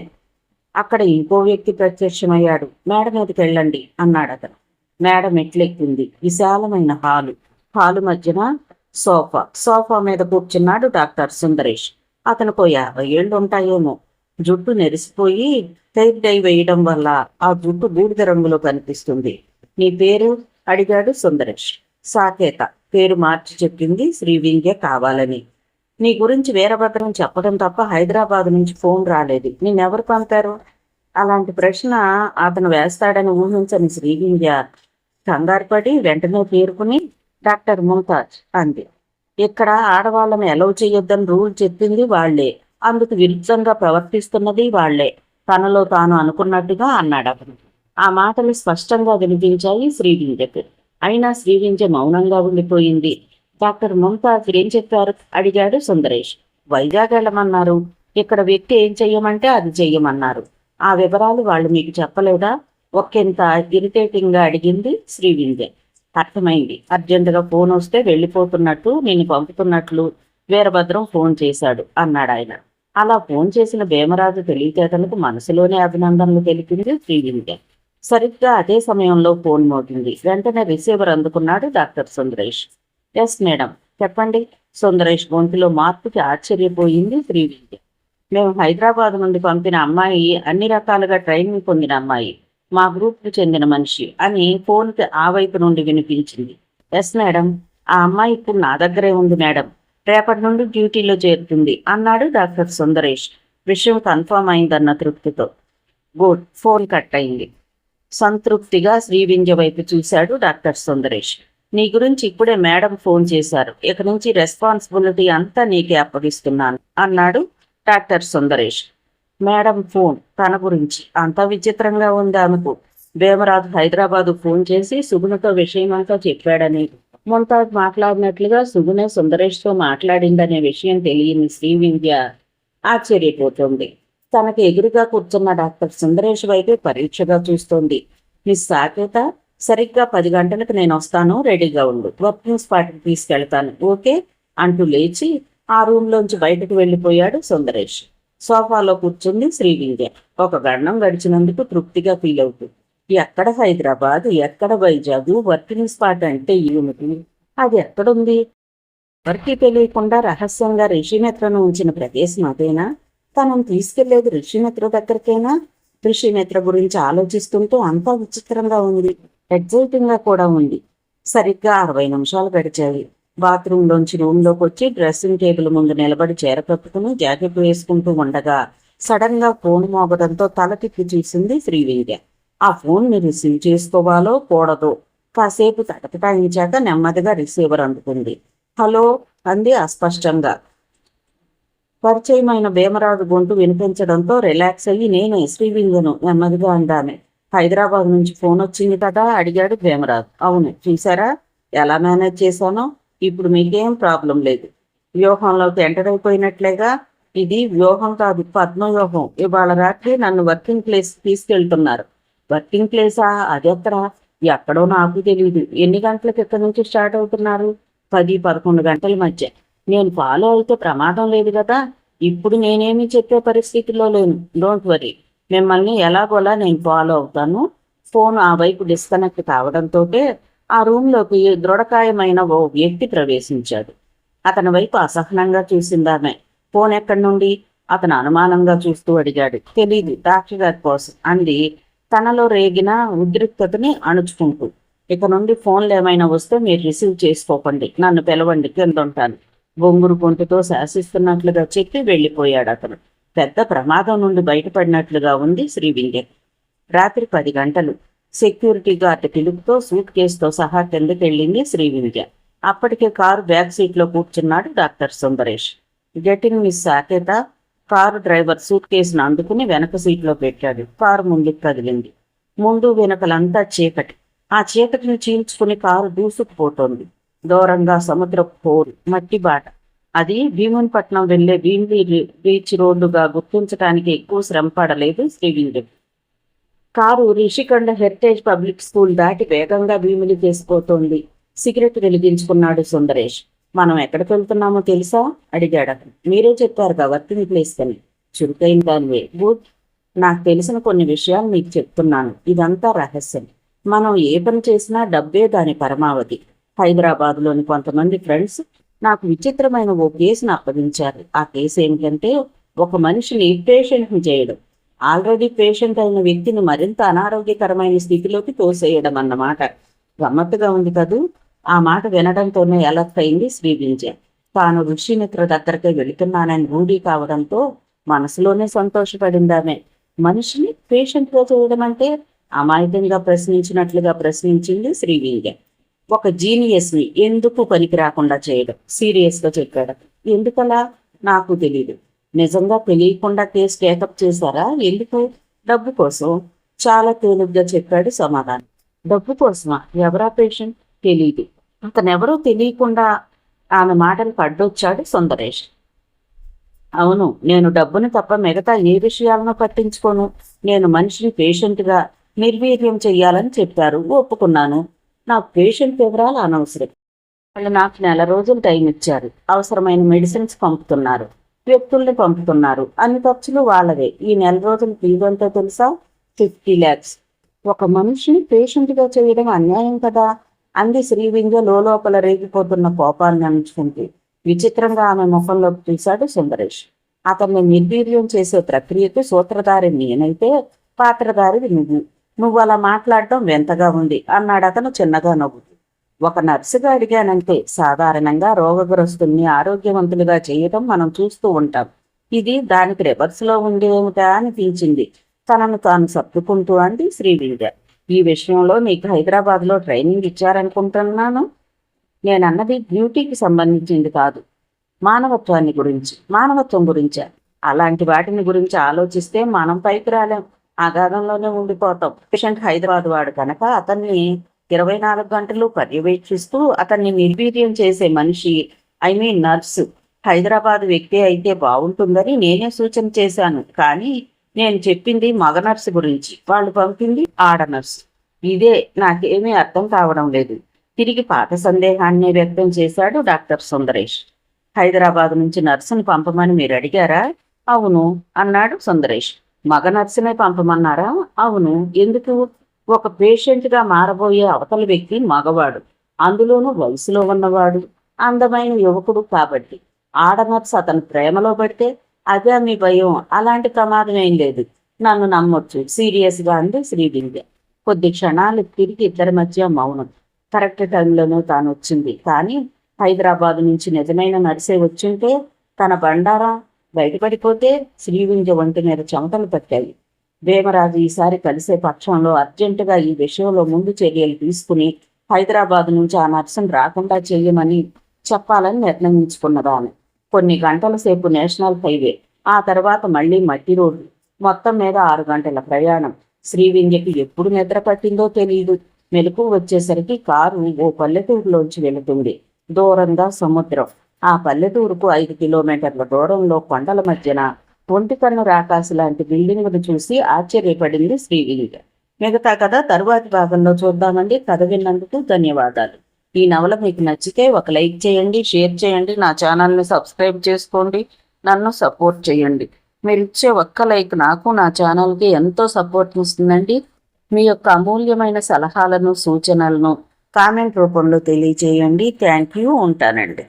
అక్కడ ఇంకో వ్యక్తి ప్రత్యక్షమయ్యాడు. మేడ మీదకి వెళ్ళండి అన్నాడు అతను. మేడ మెట్లెక్కింది. విశాలమైన హాలు మధ్యన సోఫా మీద కూర్చున్నాడు డాక్టర్ సుందరేష్. అతనుకో 50 ఏళ్ళు ఉంటాయేమో. జుట్టు నెరిసిపోయి హెయిర్ డై వేయడం వల్ల ఆ జుట్టు బూడిద రంగులో కనిపిస్తుంది. నీ పేరు అడిగాడు సుందరేష్. సాకేత. పేరు మార్చి చెప్పింది శ్రీవింధ్య కావాలని. నీ గురించి వీరభద్రం చెప్పడం తప్ప హైదరాబాద్ నుంచి ఫోన్ రాలేదు. నేనెవరు పంపారు? అలాంటి ప్రశ్న అతను వేస్తాడని ఊహించని శ్రీవింధ్య కంగారుపడి వెంటనే పేరుకుని డాక్టర్ ముంతాజ్ అంది. ఇక్కడ ఆడవాళ్ళని ఎలవ్ చేయొద్దని రూల్ చెప్పింది వాళ్లే, అందుకు విరుద్ధంగా ప్రవర్తిస్తున్నది వాళ్లే, తనలో తాను అనుకున్నట్టుగా అన్నాడు అతను. ఆ మాటలు స్పష్టంగా వినిపించాయి శ్రీవింధ్యకు. అయినా శ్రీవింధ్య మౌనంగా ఉండిపోయింది. డాక్టర్ ముంతాజ్ ఏం చెప్పారు అడిగాడు సుందరేష్. వైజాగ్ వెళ్ళమన్నారు. ఇక్కడ వ్యక్తి ఏం చెయ్యమంటే అది చెయ్యమన్నారు. ఆ వివరాలు వాళ్ళు మీకు చెప్పలేదా? ఒకంత ఇరిటేటింగ్గా అడిగింది శ్రీవింధ్య. అర్థమైంది. అర్జెంటుగా ఫోన్ వస్తే వెళ్ళిపోతున్నట్టు నేను పంపుతున్నట్లు వీరభద్రం ఫోన్ చేశాడు అన్నాడు ఆయన. అలా ఫోన్ చేసిన భీమరాజు తెలివితేటలకు మనసులోనే అభినందనలు తెలిపింది శ్రీవింధ్య. సరిగ్గా అదే సమయంలో ఫోన్ మోగింది. వెంటనే రిసీవర్ అందుకున్నాడు డాక్టర్ సుందరేష్. ఎస్ మేడం, చెప్పండి. సుందరేష్ గొంతులో మార్పుకి ఆశ్చర్యపోయింది శ్రీవింధ్య. మేము హైదరాబాద్ నుండి పంపిన అమ్మాయి అన్ని రకాలుగా ట్రైనింగ్ పొందిన అమ్మాయి, మా గ్రూప్కు చెందిన మనిషి అని ఫోన్కి ఆ వైపు నుండి వినిపించింది. ఎస్ మేడం, ఆ అమ్మాయి ఇప్పుడు నా దగ్గరే ఉంది మేడం. రేపటి నుండి డ్యూటీలో చేరుతుంది అన్నాడు డాక్టర్ సుందరేష్. విషయం కన్ఫర్మ్ అయిందన్న తృప్తితో. గుడ్. ఫోన్ కట్ అయింది. సంతృప్తిగా శ్రీవింధ్య వైపు చూశాడు డాక్టర్ సుందరేష్. నీ గురించి ఇప్పుడే మేడం ఫోన్ చేశారు. ఇక నుంచి రెస్పాన్సిబిలిటీ అంతా నీకే అప్పగిస్తున్నాను అన్నాడు డాక్టర్ సుందరేష్. మేడం ఫోన్ తన గురించి అంత విచిత్రంగా ఉంది ఆమెకు. భీమరాజు హైదరాబాదు ఫోన్ చేసి సుగుణతో విషయమంతా చెప్పాడని, ముంతాజ్ మాట్లాడినట్లుగా సుగుణే సుందరేష్తో మాట్లాడిందనే విషయం తెలియని శ్రీవింధ్య ఆశ్చర్యపోతుంది. తనకి ఎదురుగా కూర్చున్న డాక్టర్ సుందరేష్ వైపు పరీక్షగా చూస్తోంది. మిస్ సాకేత, సరిగ్గా 10 గంటలకు నేను వస్తాను, రెడీగా ఉండు. వర్కింగ్ స్పాట్కి తీసుకెళ్తాను, ఓకే అంటూ లేచి ఆ రూమ్లోంచి బయటకు వెళ్ళిపోయాడు సుందరేష్. సోఫాలో కూర్చుంది శ్రీవింధ్య. ఒక గండం గడిచినందుకు తృప్తిగా ఫీల్ అవుతూ. ఎక్కడ హైదరాబాద్, ఎక్కడ వైజాగ్, వర్కింగ్ స్పాట్ అంటే ఏమిటి? అది ఎక్కడుంది? ఎవరికి తెలియకుండా రహస్యంగా రిషిమిత్రను ఉంచిన ప్రదేశం అదేనా? తనను తీసుకెళ్లేది రిషిమిత్ర దగ్గరికేనా? రిషిమిత్ర గురించి ఆలోచిస్తుంటూ అంతా విచిత్రంగా ఉంది, ఎగ్జైటింగ్ గా కూడా ఉంది. సరిగ్గా 60 నిమిషాలు గడిచాయి. బాత్రూంలోంచి రూమ్లోకి వచ్చి డ్రెస్సింగ్ టేబుల్ ముందు నిలబడి చీర కప్పుకుని జాకెట్ వేసుకుంటూ ఉండగా సడన్ గా ఫోన్ మోగడంతో తల తిప్పి చూసింది శ్రీవింధ్య. ఆ ఫోన్ని రిసీవ్ చేసుకోవాలో కూడదో కాసేపు తటపటాయించాక నెమ్మదిగా రిసీవర్ అందుకుంది. హలో అంది అస్పష్టంగా. పరిచయమైన భీమరాజు గొంతు వినిపించడంతో రిలాక్స్ అయ్యి నేనే శ్రీవింజను నెమ్మదిగా అందామె. హైదరాబాద్ నుంచి ఫోన్ వచ్చింది కదా అడిగాడు భీమరాజు. అవును, చూసారా ఎలా మేనేజ్ చేశానో? ఇప్పుడు మీకేం ప్రాబ్లం లేదు. వ్యూహంలోకి ఎంటర్ అయిపోయినట్లేగా. ఇది వ్యూహం కాదు, పద్మవ్యూహం. ఇవాళ రాత్రి నన్ను వర్కింగ్ ప్లేస్ తీసుకెళ్తున్నారు. వర్కింగ్ ప్లేసా? అదెక్కడా? ఎక్కడో నాకు తెలియదు. ఎన్ని గంటలకు ఇక్కడి నుంచి స్టార్ట్ అవుతున్నారు? 10-11 గంటల మధ్య. నేను ఫాలో అయితే ప్రమాదం లేదు కదా. ఇప్పుడు నేనేమీ చెప్పే పరిస్థితిలో లేను. డోంట్ వరీ, మిమ్మల్ని ఎలాగోలా నేను ఫాలో అవుతాను. ఫోన్ ఆ వైపు డిస్కనెక్ట్ కావడంతో ఆ రూమ్లోకి దృఢకాయమైన ఓ వ్యక్తి ప్రవేశించాడు. అతని వైపు అసహనంగా చూసిందామె. ఫోన్ ఎక్కడి నుండి? అతను అనుమానంగా చూస్తూ అడిగాడు. తెలీదు, డాక్టర్ గారి కోసం అంది తనలో రేగిన ఉద్రిక్తతని అణుచుకుంటూ. ఇక నుండి ఫోన్లు ఏమైనా వస్తే మీరు రిసీవ్ చేసుకోకండి, నన్ను పిలవండి, కిందుంటాను. బొంగురు గొంతుతో శాసిస్తున్నట్లుగా చెప్పి వెళ్ళిపోయాడు అతను. పెద్ద ప్రమాదం నుండి బయటపడినట్లుగా ఉంది శ్రీవింధ్య. రాత్రి 10 గంటలు. సెక్యూరిటీ గార్డు పిలుపుతో సూట్ కేసుతో సహా కిందకెళ్ళింది శ్రీవింధ్య. అప్పటికే కారు బ్యాక్ సీట్లో కూర్చున్నాడు doctor Sundaresh. Getting miss Saketa car driver suit కేసును అందుకుని వెనక సీట్లో పెట్టాడు. కారు ముందుకు కదిలింది. ముందు వెనకలంతా చీకటి. ఆ చీకటిని చీల్చుకుని కారు దూసుకుపోతోంది. దూరంగా సముద్రపు పోరు, మట్టి బాట. అది భీమునిపట్నం వెళ్లే భీమిలీ బీచ్ రోడ్డుగా గుర్తించడానికి ఎక్కువ శ్రమ పడలేదు Srivindhya. Car Rishikonda heritage public school దాటి వేగంగా భీమిలి చేసిపోతోంది. సిగరెట్ వెలిగించుకున్నాడు సుందరేష్. మనం ఎక్కడికి వెళ్తున్నామో తెలుసా అడిగాడు అతను. మీరే చెప్పారుగా వర్కింగ్ ప్లేస్ అని. చురుకైన దానివే. గుడ్. నాకు తెలిసిన కొన్ని విషయాలు మీకు చెప్తున్నాను. ఇదంతా రహస్యం. మనం ఏ పని చేసినా డబ్బే దాని పరమావధి. హైదరాబాద్లోని కొంతమంది ఫ్రెండ్స్ నాకు విచిత్రమైన ఓ కేసును అప్పగించారు. ఆ కేసు ఏమిటంటే ఒక మనిషిని పేషెంట్ని చేయడం. ఆల్రెడీ పేషెంట్ అయిన వ్యక్తిని మరింత అనారోగ్యకరమైన స్థితిలోకి తోసేయడం అన్నమాట. గమ్మత్తుగా ఉంది కదూ. ఆ మాట వినడంతోనే అలర్ట్ అయింది శ్రీవింధ్య. తాను ఋషిమిత్ర దగ్గరకే వెళుతున్నానని రూఢీ కావడంతో మనసులోనే సంతోషపడిందామె. మనిషిని పేషెంట్గా చేయడం అంటే అమాయకంగా ప్రశ్నించినట్లుగా ప్రశ్నించింది శ్రీవింధ్య. ఒక జీనియస్ని ఎందుకు పనికి రాకుండా చేయడం సీరియస్గా చెప్పాడు. ఎందుకలా? నాకు తెలీదు. నిజంగా తెలియకుండా కేసు టేకప్ చేశారా? ఎందుకు? డబ్బు కోసం. చాలా తేలిగ్గా చెప్పాడు సమాధానం. డబ్బు కోసమా? ఎవరా పేషెంట్? తెలీదు. అతనెవరో తెలియకుండా ఆమె మాటలు పడ్డొచ్చాడు సుందరేష్. అవును, నేను డబ్బుని తప్ప మిగతా ఏ విషయాలను పట్టించుకోను. నేను మనిషిని పేషెంట్గా నిర్వీర్యం చెయ్యాలని చెప్పారు, ఒప్పుకున్నాను. నాకు పేషెంట్ వివరాలు అనవసరం. వాళ్ళు నాకు 1 నెల రోజులు టైం ఇచ్చారు. అవసరమైన మెడిసిన్స్ పంపుతున్నారు, వ్యక్తుల్ని పంపుతున్నారు. అన్ని ఖర్చులు వాళ్ళవే. ఈ 1 నెల రోజులు ఫీజు ఎంతో తెలుసా? 50 lakhs. ఒక మనిషిని పేషెంట్గా చేయడం అన్యాయం కదా అంది శ్రీవింధ్య లోపల రేగిపోతున్న కోపాన్ని అణుచుకుంటూ. విచిత్రంగా ఆమె ముఖంలోకి చూశాడు సుందరేష్. అతన్ని నిర్వీర్యం చేసే ప్రక్రియకు సూత్రధారి నేనైతే పాత్రధారివి నువ్వు. నువ్వు అలా మాట్లాడటం వింతగా ఉంది అన్నాడు అతను చిన్నగా నవ్వుతూ. ఒక నర్సుగా అడిగానంటే. సాధారణంగా రోగగ్రస్తుల్ని ఆరోగ్యవంతులుగా చేయటం మనం చూస్తూ ఉంటాం. ఇది దానికి రివర్స్లో ఉండేమిటా అనిపించింది. తనను తాను సర్దుకుంటూ అంది శ్రీవింధ్య. ఈ విషయంలో నీకు హైదరాబాద్లో ట్రైనింగ్ ఇచ్చారనుకుంటున్నాను. నేనన్నది డ్యూటీకి సంబంధించింది కాదు, మానవత్వం గురించా. అలాంటి వాటిని గురించి ఆలోచిస్తే మనం పైకి రాలేం, అగాధంలోనే ఉండిపోతాం. పేషెంట్ హైదరాబాద్ వాడు కనుక అతన్ని 24 గంటలు పర్యవేక్షిస్తూ అతన్ని నిర్వీర్యం చేసే మనిషి, నర్సు హైదరాబాద్ వ్యక్తి అయితే బాగుంటుందని నేనే సూచన చేశాను. కానీ నేను చెప్పింది మగ నర్సు గురించి, వాళ్ళు పంపింది ఆడ నర్సు. ఇదే నాకేమీ అర్థం కావడం లేదు. తిరిగి పాత సందేహాన్ని వ్యక్తం చేశాడు డాక్టర్ సుందరేష్. హైదరాబాద్ నుంచి నర్సుని పంపమని మీరు అడిగారా? అవును అన్నాడు సుందరేష్. మగ నర్సునే పంపమన్నారా? అవును. ఎందుకు? ఒక పేషెంట్గా మారబోయే అవతల వ్యక్తి మగవాడు, అందులోనూ వయసులో ఉన్నవాడు, అందమైన యువకుడు కాబట్టి. ఆడ నర్సు అతను ప్రేమలో పడితే అదే మీ భయం. అలాంటి ప్రమాదం ఏం లేదు, నన్ను నమ్మొచ్చు సీరియస్గా అంది శ్రీవింధ్య. కొద్ది క్షణాలు తిరిగి ఇద్దరి మధ్య మౌనం. కరెక్ట్ టైంలోనూ తాను వచ్చింది. కానీ హైదరాబాద్ నుంచి నిజమైన నర్సే వచ్చింటే తన బండారా బయటపడిపోతే శ్రీవింధ్య ఒంటి మీద చెమటలు పట్టాయి. వేమరాజు ఈసారి కలిసే పక్షంలో అర్జెంటుగా ఈ విషయంలో ముందు చర్యలు తీసుకుని హైదరాబాద్ నుంచి ఆ నర్సును రాకుండా చేయమని చెప్పాలని నిర్ణయించుకున్నదామె. కొన్ని గంటల సేపు నేషనల్ హైవే, ఆ తర్వాత మళ్ళీ మట్టి రోడ్డు, మొత్తం మీద 6 గంటల ప్రయాణం. శ్రీవింధ్యకి ఎప్పుడు నిద్ర పట్టిందో తెలియదు. మెలకువ వచ్చేసరికి కారు ఓ పల్లెటూరులోంచి వెళుతుంది. దూరంగా సముద్రం. ఆ పల్లెటూరుకు 5 కిలోమీటర్ల దూరంలో కొండల మధ్యన ఒంటికన్ను రాకాసి లాంటి బిల్డింగును చూసి ఆశ్చర్యపడింది శ్రీవింధ్య. మిగతా కథ తరువాతి భాగంలో చూద్దామండి. కథ విన్నందుకు ధన్యవాదాలు. ఈ నవల మీకు నచ్చితే ఒక లైక్ చేయండి, షేర్ చేయండి, నా ఛానల్ని సబ్స్క్రైబ్ చేసుకోండి, నన్ను సపోర్ట్ చేయండి. మీరు ఇచ్చే ఒక్క లైక్ నాకు, నా ఛానల్కి ఎంతో సపోర్ట్ ఇస్తుందండి. మీ యొక్క అమూల్యమైన సలహాలను, సూచనలను కామెంట్ రూపంలో తెలియచేయండి. Thank you. ఉంటానండి.